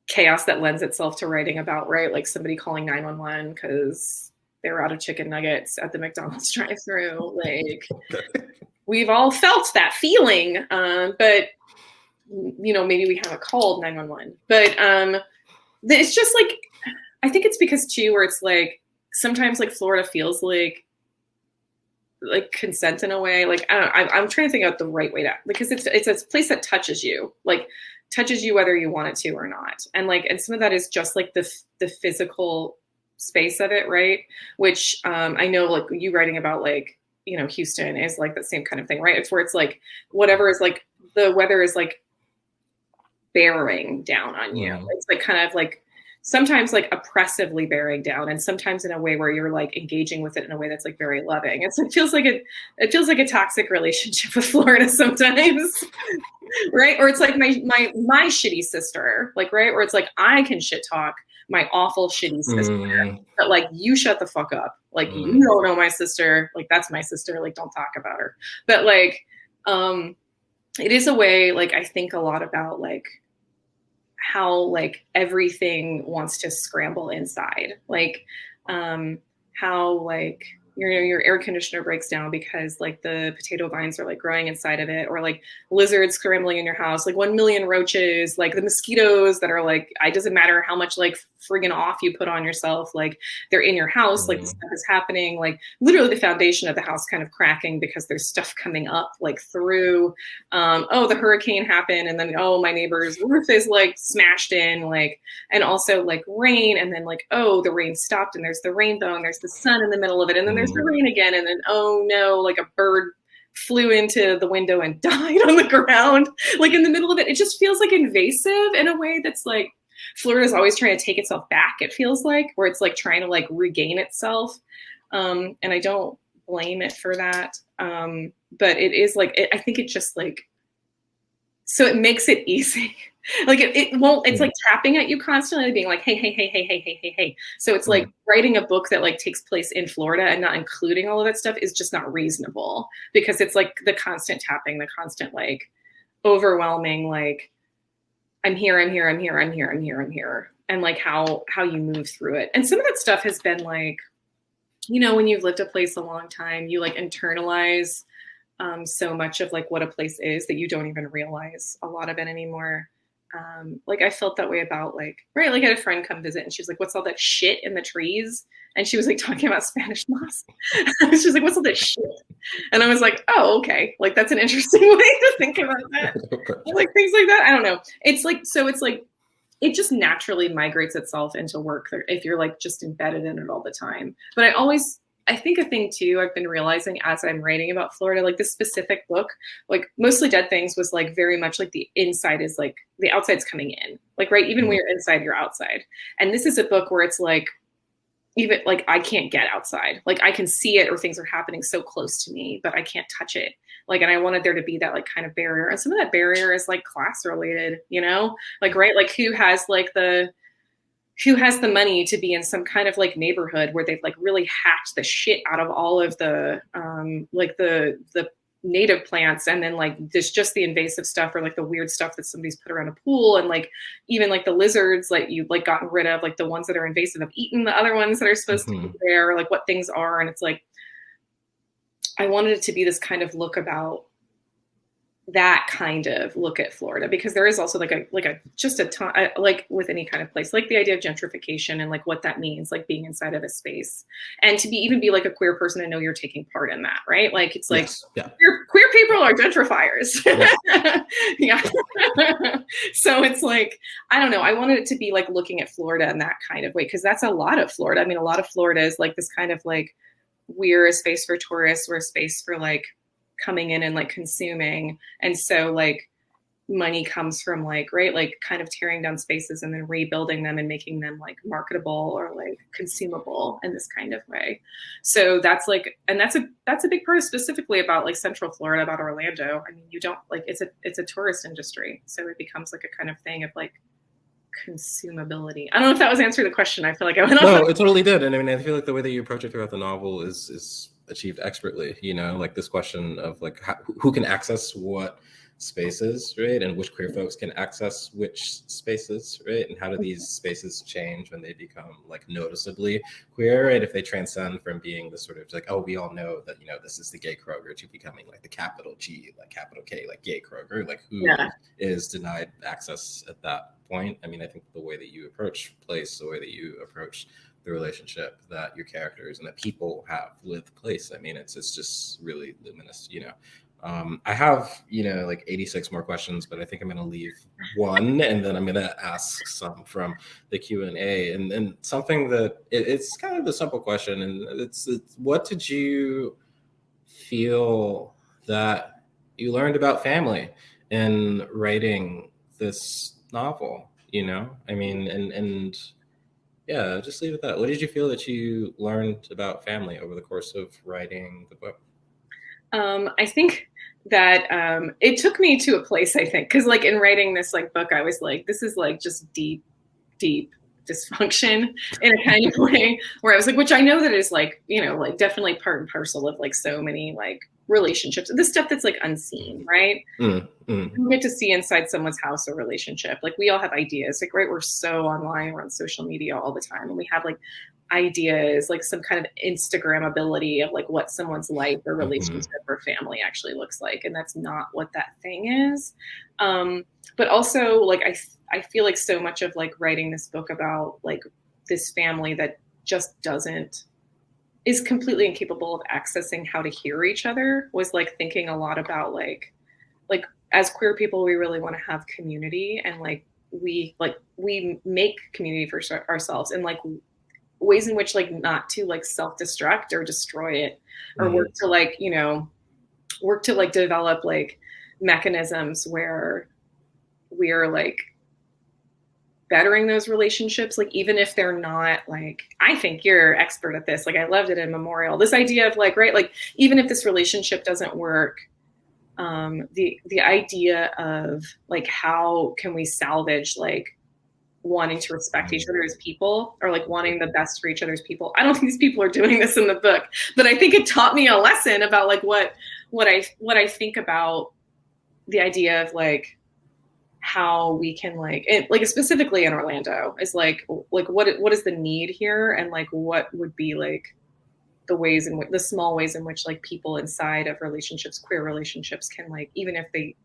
chaos that lends itself to writing about, right? Like somebody calling 911 because they were out of chicken nuggets at the McDonald's drive-thru. Like we've all felt that feeling, but maybe we haven't called 911. But it's just like, I think it's because too, where it's like sometimes like Florida feels like consent in a way. Like I don't know, I'm trying to think out the right way to, because it's a place that touches you, like touches you whether you want it to or not. And some of that is just like the physical space of it, right? Which I know like you writing about like, Houston is like the same kind of thing, right? It's where it's like whatever is like the weather is like bearing down on you. It's like kind of like sometimes like oppressively bearing down, and sometimes in a way where you're like engaging with it in a way that's like very loving. It feels like a toxic relationship with Florida sometimes. Right? Or it's like my shitty sister, like, right? Or it's like I can shit talk my awful shitty sister, but like you shut the fuck up. Like you don't know my sister. Like that's my sister. Like don't talk about her. But like it is a way, like I think a lot about like how like everything wants to scramble inside. Like how like your air conditioner breaks down because like the potato vines are like growing inside of it, or like lizards scrambling in your house, like 1 million roaches, like the mosquitoes that are like, it doesn't matter how much like friggin' off you put on yourself, like they're in your house, like stuff is happening, like literally the foundation of the house kind of cracking because there's stuff coming up like through, the hurricane happened, and then, my neighbor's roof is like smashed in, like, and also like rain, and then like, the rain stopped and there's the rainbow and there's the sun in the middle of it, and then there's the rain again, and then, oh no, like a bird flew into the window and died on the ground, like in the middle of it. It just feels like invasive in a way that's like, Florida's always trying to take itself back, it feels like, where it's like trying to like regain itself. And I don't blame it for that. But it is like, I think it just like, so it makes it easy. Like it won't, it's like tapping at you constantly, being like, hey. So it's like writing a book that like takes place in Florida and not including all of that stuff is just not reasonable, because it's like the constant tapping, the constant like overwhelming, like I'm here. And like how you move through it. And some of that stuff has been like, when you've lived a place a long time, you like internalize so much of like what a place is that you don't even realize a lot of it anymore. Like I felt that way about like, right, like I had a friend come visit and she was like, what's all that shit in the trees? And she was like talking about Spanish moss. She was like, what's all that shit? And I was like, oh, okay. Like that's an interesting way to think about that. Like things like that. I don't know. It's like, so it's like, it just naturally migrates itself into work if you're like just embedded in it all the time. But I think a thing too, I've been realizing as I'm writing about Florida, like this specific book, like Mostly Dead Things was like very much like the inside is like the outside's coming in, like, right. Even when you're inside, you're outside. And this is a book where it's like, even like, I can't get outside. Like I can see it or things are happening so close to me, but I can't touch it. Like, and I wanted there to be that like kind of barrier. And some of that barrier is like class related, like, right. Like who has the money to be in some kind of like neighborhood where they've like really hacked the shit out of all of the like the native plants, and then like there's just the invasive stuff or like the weird stuff that somebody's put around a pool, and like even like the lizards, like you've like gotten rid of, like the ones that are invasive have eaten the other ones that are supposed to be there, like what things are. And it's like I wanted it to be this kind of look about that kind of look at Florida, because there is also like a just a ton, like with any kind of place, like the idea of gentrification and like what that means, like being inside of a space, and to even be like a queer person and know you're taking part in that, right? Like it's like queer people are gentrifiers. Yeah. So it's like, I don't know. I wanted it to be like looking at Florida in that kind of way, because that's a lot of Florida. I mean, a lot of Florida is like this kind of like we're a space for tourists, we're a space for like coming in and like consuming. And so like money comes from like, right, like kind of tearing down spaces and then rebuilding them and making them like marketable or like consumable in this kind of way. So that's like, and that's a big part of specifically about like Central Florida, about Orlando. I mean, you don't like, it's a tourist industry. So it becomes like a kind of thing of like consumability. I don't know if that was answering the question. I feel like I went off. No, it totally did. And I mean, I feel like the way that you approach it throughout the novel is achieved expertly, you know, like this question of like who can access what spaces, right, and which queer folks can access which spaces, right, and how do these spaces change when they become like noticeably queer, right, if they transcend from being the sort of like, oh, we all know that, you know, this is the gay Kroger, to becoming like the capital G, like capital K, like gay Kroger, like who is denied access at that point. I mean, I think the way that you approach place, the way that you approach the relationship that your characters and the people have with place, I mean, it's just really luminous, you know. I have, you know, like 86 more questions, but I think I'm going to leave one, and then I'm going to ask some from the Q&A, and something that it's kind of a simple question, and it's what did you feel that you learned about family in writing this novel? You know, I mean, and yeah, just leave it at that. What did you feel that you learned about family over the course of writing the book? I think that it took me to a place, I think, because like in writing this like book, I was like, this is like just deep dysfunction in a kind of way, where I was like, which I know that is like, you know, like definitely part and parcel of like so many like relationships, the stuff that's like unseen, right? You get to see inside someone's house or relationship. Like we all have ideas, like, right, we're so online, we're on social media all the time, and we have like ideas, like some kind of Instagrammability of like what someone's life or relationship or family actually looks like, and that's not what that thing is. But also like I feel like so much of like writing this book about like this family that just is completely incapable of accessing how to hear each other was like thinking a lot about like as queer people, we really want to have community, and like we make community for ourselves, and like ways in which like not to like self-destruct or destroy it, or work to like, you know, work to like develop like mechanisms where we are like bettering those relationships, like even if they're not like, I think you're expert at this, like I loved it in Memorial, this idea of like, right, like even if this relationship doesn't work, the idea of like how can we salvage like wanting to respect each other as people, or like wanting the best for each other's people. I don't think these people are doing this in the book, but I think it taught me a lesson about like what I think about the idea of like how we can like specifically in Orlando is like what is the need here, and like what would be like the ways in which, the small ways in which like people inside of relationships, queer relationships, can like, even if they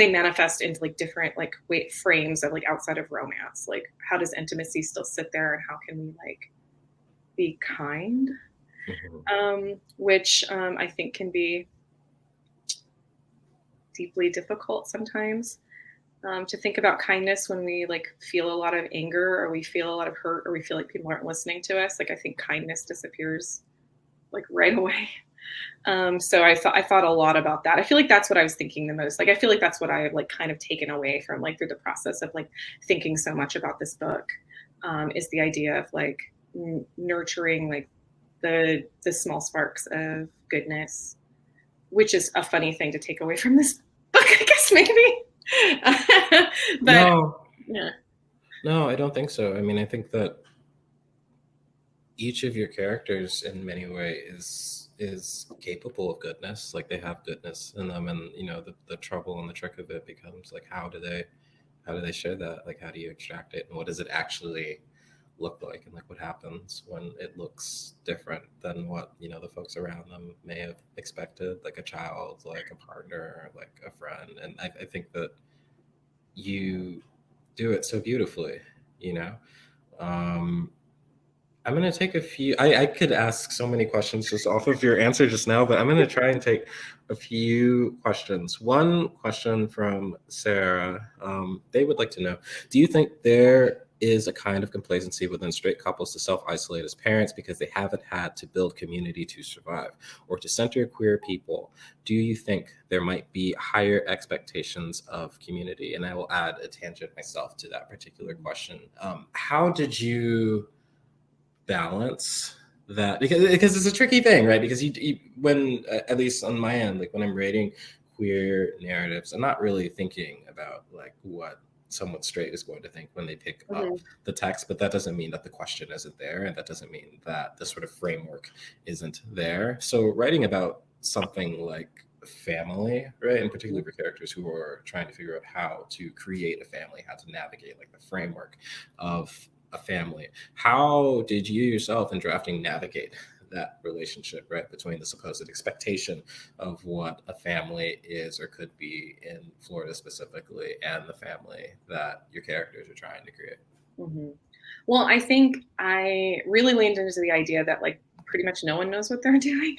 manifest into like different like frames of like outside of romance, like how does intimacy still sit there, and how can we like be kind, which I think can be deeply difficult sometimes, to think about kindness when we like feel a lot of anger, or we feel a lot of hurt, or we feel like people aren't listening to us. Like I think kindness disappears like right away. So I thought a lot about that. I feel like that's what I was thinking the most. Like I feel like that's what I have like kind of taken away from like through the process of like thinking so much about this book, is the idea of like nurturing like the small sparks of goodness, which is a funny thing to take away from this book, I guess maybe. But no, I don't think so. I mean, I think that each of your characters in many ways is capable of goodness. Like they have goodness in them, and you know the trouble and the trick of it becomes like how do they share that? Like how do you extract it, and what does it actually look like, and like what happens when it looks different than what, you know, the folks around them may have expected, like a child, like a partner, like a friend. And I think that you do it so beautifully, you know. I'm going to take a few, I could ask so many questions just off of your answer just now, but I'm going to try and take a few questions. One question from Sarah, they would like to know, do you think there is a kind of complacency within straight couples to self-isolate as parents because they haven't had to build community to survive, or to center queer people? Do you think there might be higher expectations of community? And I will add a tangent myself to that particular question. How did you balance that, because it's a tricky thing, right? Because you when at least on my end, like when I'm reading queer narratives, I'm not really thinking about like what someone straight is going to think when they pick up the text, but that doesn't mean that the question isn't there, and that doesn't mean that the sort of framework isn't there. So writing about something like family, right, and particularly for characters who are trying to figure out how to create a family, how to navigate like the framework of a family, how did you yourself in drafting navigate that relationship, right, between the supposed expectation of what a family is or could be in Florida specifically, and the family that your characters are trying to create? Well, I think I really leaned into the idea that like pretty much no one knows what they're doing.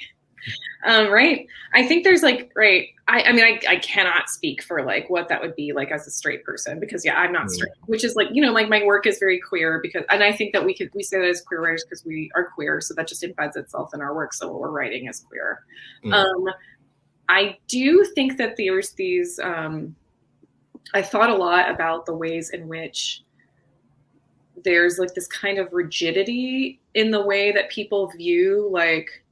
Right. I think there's like, right. I mean, I cannot speak for like what that would be like as a straight person, because yeah, I'm not straight, which is like, you know, like my work is very queer because, and I think that we say that as queer writers because we are queer. So that just embeds itself in our work. So what we're writing is queer. I do think that there's these, I thought a lot about the ways in which there's like this kind of rigidity in the way that people view like,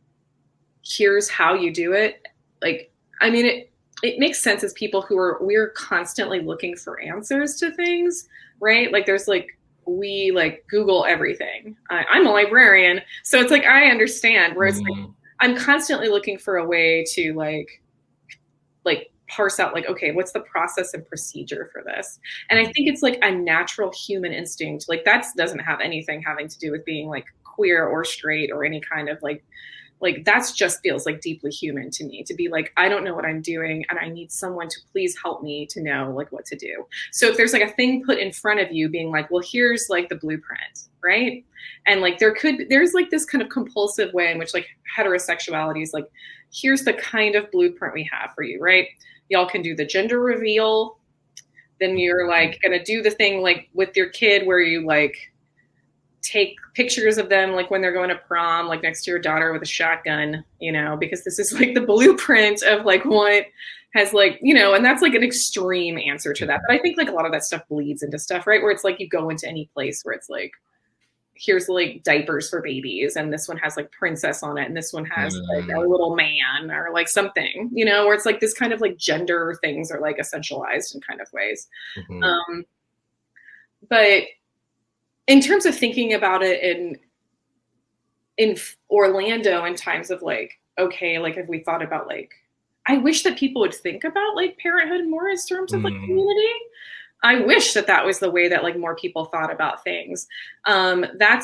here's how you do it. Like, I mean, it makes sense as people who we're constantly looking for answers to things, right? Like there's like, we like Google everything. I'm a librarian. So it's like, I understand where it's like, I'm constantly looking for a way to like parse out like, okay, what's the process and procedure for this? And I think it's like a natural human instinct. Like that doesn't have anything having to do with being like queer or straight or any kind of like that's just feels like deeply human to me, to be like, I don't know what I'm doing and I need someone to please help me to know like what to do. So if there's like a thing put in front of you being like, well, here's like the blueprint, right? And like there's like this kind of compulsive way in which like heterosexuality is like, here's the kind of blueprint we have for you, right? Y'all can do the gender reveal. Then you're like gonna do the thing like with your kid where you like take pictures of them like when they're going to prom, like next to your daughter with a shotgun, you know, because this is like the blueprint of like what has like, you know, and that's like an extreme answer to that. But I think like a lot of that stuff bleeds into stuff, right? Where it's like you go into any place where it's like, here's like diapers for babies, and this one has like princess on it, and this one has like a little man or like something, you know, where it's like this kind of like gender things are like essentialized in kind of ways. But in terms of thinking about it in Orlando in times of like, okay, like have we thought about like, I wish that people would think about like parenthood more in terms of like community. I wish that that was the way that like more people thought about things. And I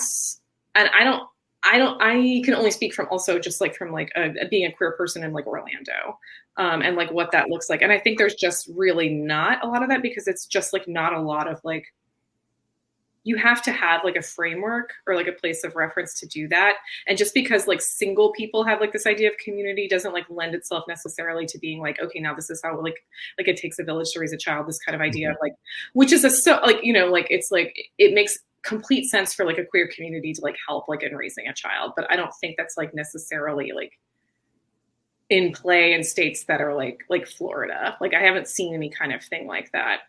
can only speak from also just like from like being a queer person in like Orlando and like what that looks like. And I think there's just really not a lot of that, because it's just like not a lot of like, you have to have like a framework or like a place of reference to do that. And just because like single people have like this idea of community doesn't like lend itself necessarily to being like, okay, now this is how like it takes a village to raise a child, this kind of idea of like, which is so like, you know, like it's like, it makes complete sense for like a queer community to like help like in raising a child. But I don't think that's like necessarily like in play in states that are like Florida. Like I haven't seen any kind of thing like that.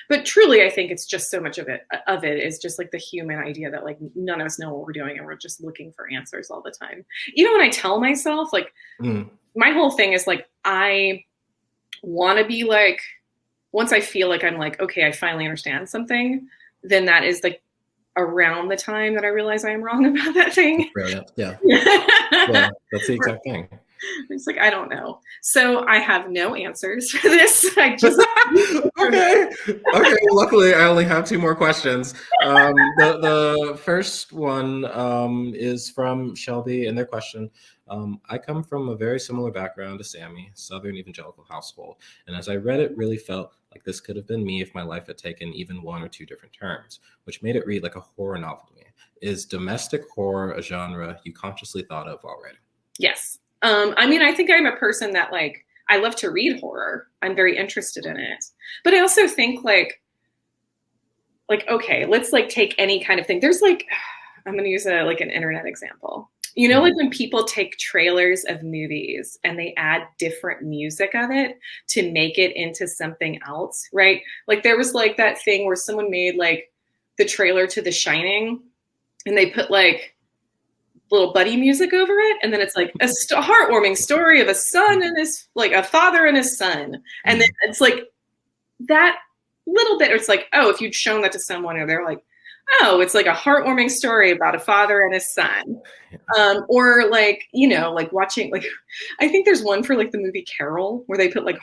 But truly, I think it's just so much of it is just like the human idea that like none of us know what we're doing and we're just looking for answers all the time. Even when I tell myself like my whole thing is like, I want to be like, once I feel like I'm like, okay, I finally understand something, then that is like around the time that I realize I am wrong about that thing. Brilliant. Yeah. Yeah, that's the exact thing. It's like, I don't know. So I have no answers for this. I just Okay. Well, luckily, I only have 2 more questions. The first one is from Shelby, and their question. I come from a very similar background to Sammie, Southern evangelical household, and as I read it, really felt like this could have been me if my life had taken even 1 or 2 different turns, which made it read like a horror novel to me. Is domestic horror a genre you consciously thought of already? Yes. I mean, I think I'm a person that like, I love to read horror. I'm very interested in it. But I also think like, okay, let's like take any kind of thing. There's like, I'm going to use an internet example. You know, like when people take trailers of movies and they add different music of it to make it into something else, right? Like there was like that thing where someone made like the trailer to The Shining and they put like little buddy music over it. And then it's like a heartwarming story of a son and a father and his son. And then it's like that little bit, it's like, oh, if you'd shown that to someone or they're like, oh, it's like a heartwarming story about a father and his son. Or like, you know, like watching, like, I think there's one for like the movie Carol where they put like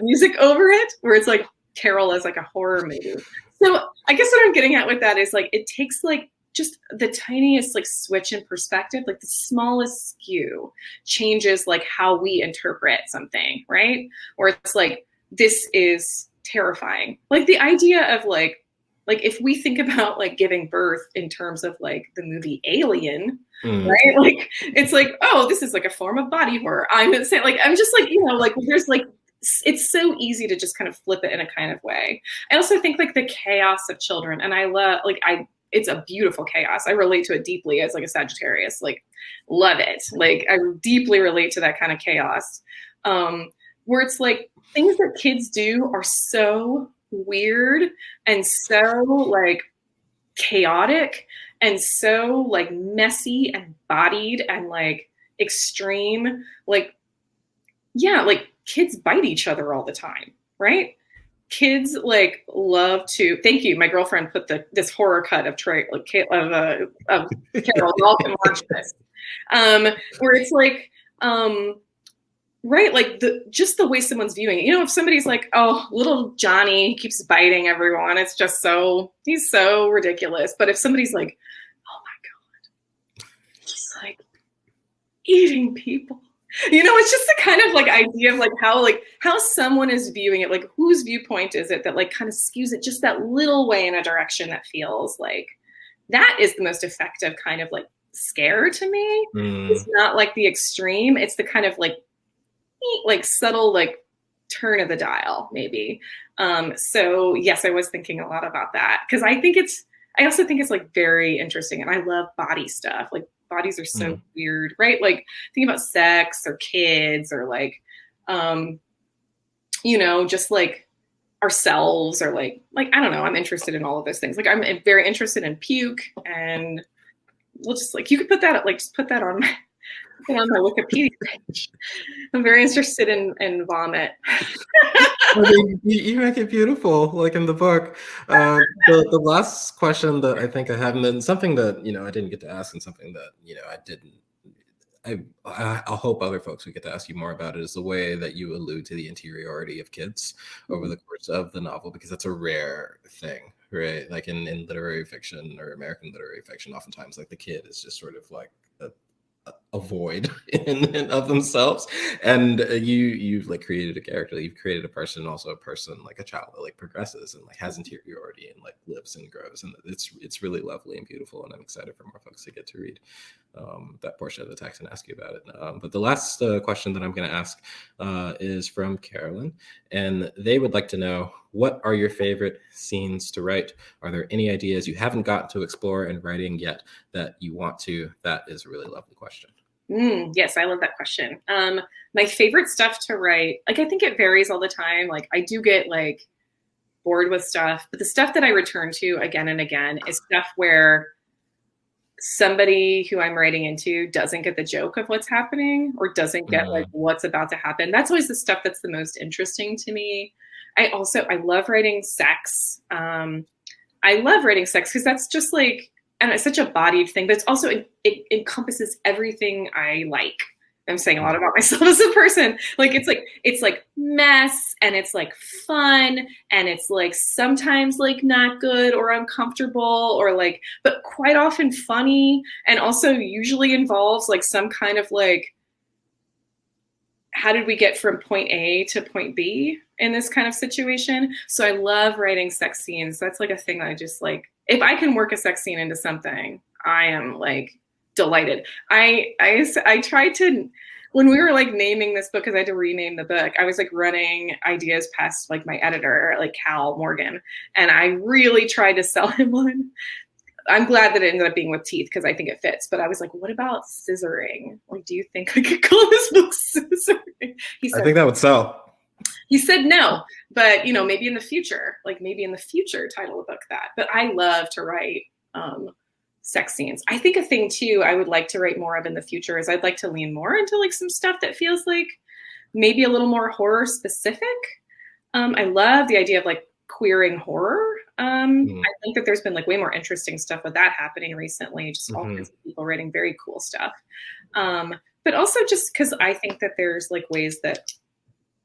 music over it, where it's like Carol as like a horror movie. So I guess what I'm getting at with that is like, it takes like just the tiniest like switch in perspective, like the smallest skew changes like how we interpret something, right? Or it's like, this is terrifying. Like the idea of like if we think about like giving birth in terms of like the movie Alien, right? Like it's like, oh, this is like a form of body horror. I'm saying like, I'm just like, you know, like there's like, it's so easy to just kind of flip it in a kind of way. I also think like the chaos of children, and I love like it's a beautiful chaos. I relate to it deeply as like a Sagittarius, like love it. Like I deeply relate to that kind of chaos, where it's like things that kids do are so weird and so like chaotic and so like messy and bodied and like extreme. Like, yeah, like kids bite each other all the time, right? Kids like love to. Thank you. My girlfriend put this horror cut of Troy, like of Carol. Y'all can watch this, where it's like, right, like just the way someone's viewing it. You know, if somebody's like, oh, little Johnny keeps biting everyone, it's just he's so ridiculous. But if somebody's like, oh my God, he's like eating people. You know, it's just the kind of like idea of like how someone is viewing it, like whose viewpoint is it that like kind of skews it just that little way in a direction that feels like that is the most effective kind of like scare to me. It's not like the extreme. It's the kind of like subtle like turn of the dial maybe. So yes, I was thinking a lot about that because I also think it's like very interesting, and I love body stuff. Like bodies are so weird, right? Like thinking about sex or kids or like, you know, just like ourselves or like, I don't know. I'm interested in all of those things. Like I'm very interested in puke, and we'll just like, you could put that, like just put that on my Wikipedia page. I'm very interested in vomit. I mean, you make it beautiful, like in the book. The last question that I think I have, and then something that, you know, I didn't get to ask, and something that, you know, I'll hope other folks we get to ask you more about it, is the way that you allude to the interiority of kids over the course of the novel, because that's a rare thing, right? Like in literary fiction or American literary fiction, oftentimes like the kid is just sort of like a void in of themselves, and you've like created a character, you've created a person, also a person, like a child that like progresses and like has interiority and like lives and grows, and it's really lovely and beautiful, and I'm excited for more folks to get to read that portion of the text and ask you about it. But the last question that I'm going to ask is from Carolyn, and they would like to know, what are your favorite scenes to write? Are there any ideas you haven't gotten to explore in writing yet that you want to? That is a really lovely question. Yes, I love that question. My favorite stuff to write, like I think it varies all the time. Like I do get like bored with stuff, but the stuff that I return to again and again is stuff where somebody who I'm writing into doesn't get the joke of what's happening or doesn't get like what's about to happen. That's always the stuff that's the most interesting to me. I love writing sex. I love writing sex because that's just like, and it's such a bodied thing, but it's also, it encompasses everything I like, I'm saying a lot about myself as a person. Like, it's like mess, and it's like fun, and it's like sometimes like not good or uncomfortable, or like, but quite often funny, and also usually involves like some kind of like, how did we get from point A to point B in this kind of situation? So I love writing sex scenes. That's like a thing that I just like, if I can work a sex scene into something, I am like delighted. I tried to, when we were like naming this book, because I had to rename the book, I was like running ideas past like my editor, like Cal Morgan, and I really tried to sell him one. I'm glad that it ended up being with teeth, because I think it fits. But I was like, what about scissoring? Like, do you think I could call this book scissoring? He said, I think that would sell. He said no, but you know, maybe in the future, title a book that. But I love to write sex scenes. I think a thing too I would like to write more of in the future is I'd like to lean more into like some stuff that feels like maybe a little more horror specific. I love the idea of like queering horror. I think that there's been like way more interesting stuff with that happening recently, just all kinds of people writing very cool stuff. But also just because I think that there's like ways that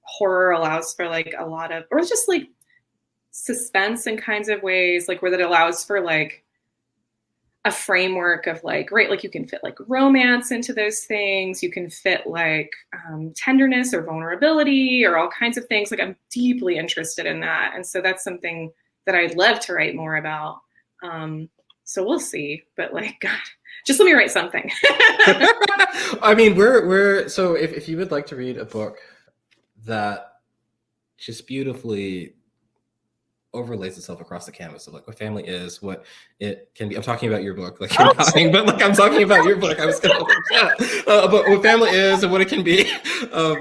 horror allows for like a lot of, or just like suspense in kinds of ways, like where that allows for like a framework of like, right, like you can fit like romance into those things. You can fit like tenderness or vulnerability or all kinds of things. Like I'm deeply interested in that. And so that's something that I'd love to write more about. So we'll see, but like, God, just let me write something. I mean, we're so if you would like to read a book that just beautifully overlays itself across the canvas of like what family is, what it can be. I'm talking about your book, like you're dying, but like I'm talking about your book. I was gonna but what family is and what it can be, of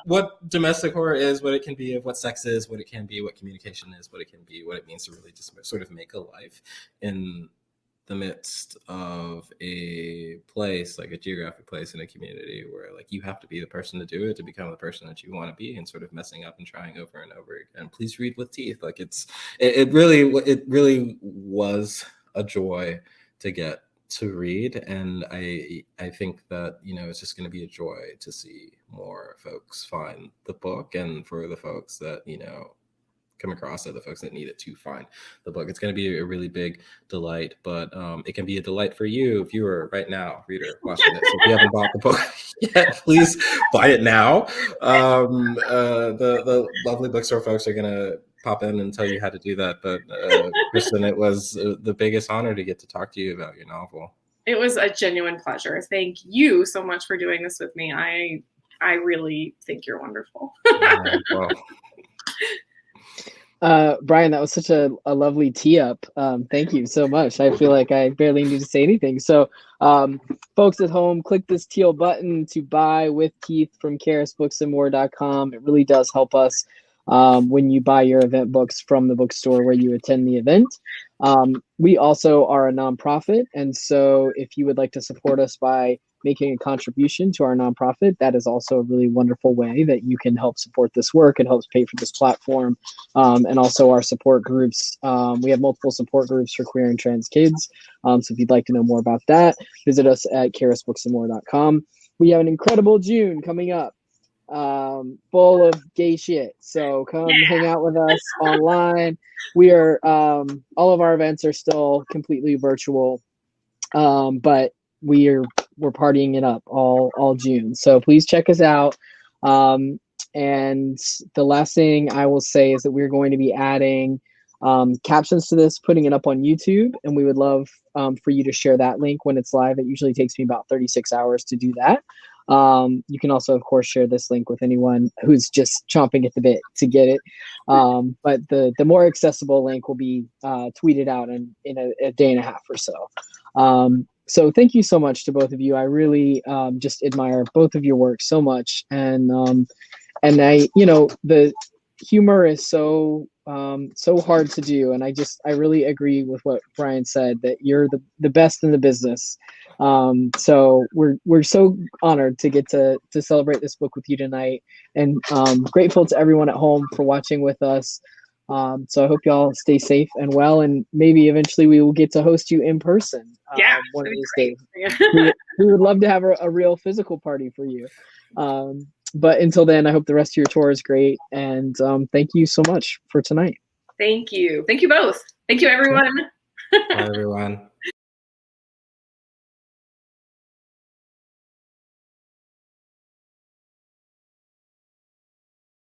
what domestic horror is, what it can be, of what sex is, what it can be, what communication is, what it can be, what it means to really just sort of make a life in the midst of a place, like a geographic place in a community where like you have to be the person to do it, to become the person that you want to be, and sort of messing up and trying over and over again. Please read with teeth. Like it really was a joy to get to read. And I think that, it's just going to be a joy to see more folks find the book, and for the folks that, come across it, the folks that need it to find the book. It's going to be a really big delight, but it can be a delight for you, viewer, right now, reader, watching it. So if you haven't bought the book yet, please buy it now. The lovely bookstore folks are going to pop in and tell you how to do that. But Kristen, it was the biggest honor to get to talk to you about your novel. It was a genuine pleasure. Thank you so much for doing this with me. I really think you're wonderful. Well. Bryan, that was such a lovely tee up. Thank you so much. I feel like I barely need to say anything. So folks at home, click this teal button to buy with teeth from charisbooksandmore.com. It really does help us when you buy your event books from the bookstore where you attend the event. We also are a nonprofit, and so if you would like to support us by making a contribution to our nonprofit, that is also a really wonderful way that you can help support this work. It helps pay for this platform, and also our support groups. We have multiple support groups for queer and trans kids. So if you'd like to know more about that, visit us at charisbooksandmore.com. We have an incredible June coming up, full of gay shit. So come hang out with us online. We are all of our events are still completely virtual, but we're partying it up all June. So please check us out. And the last thing I will say is that we're going to be adding captions to this, putting it up on YouTube, and we would love for you to share that link when it's live. It usually takes me about 36 hours to do that. You can also, of course, share this link with anyone who's just chomping at the bit to get it. But the more accessible link will be tweeted out in a day and a half or so. So thank you so much to both of you. I really just admire both of your work so much. And I, the humor is so hard to do. And I really agree with what Bryan said, that you're the best in the business. So we're so honored to get to celebrate this book with you tonight, and grateful to everyone at home for watching with us. So I hope y'all stay safe and well, and maybe eventually we will get to host you in person. Yeah, one of these great. days. We would love to have a real physical party for you. But until then, I hope the rest of your tour is great. And thank you so much for tonight. Thank you. Thank you both. Thank you, everyone. Bye, everyone.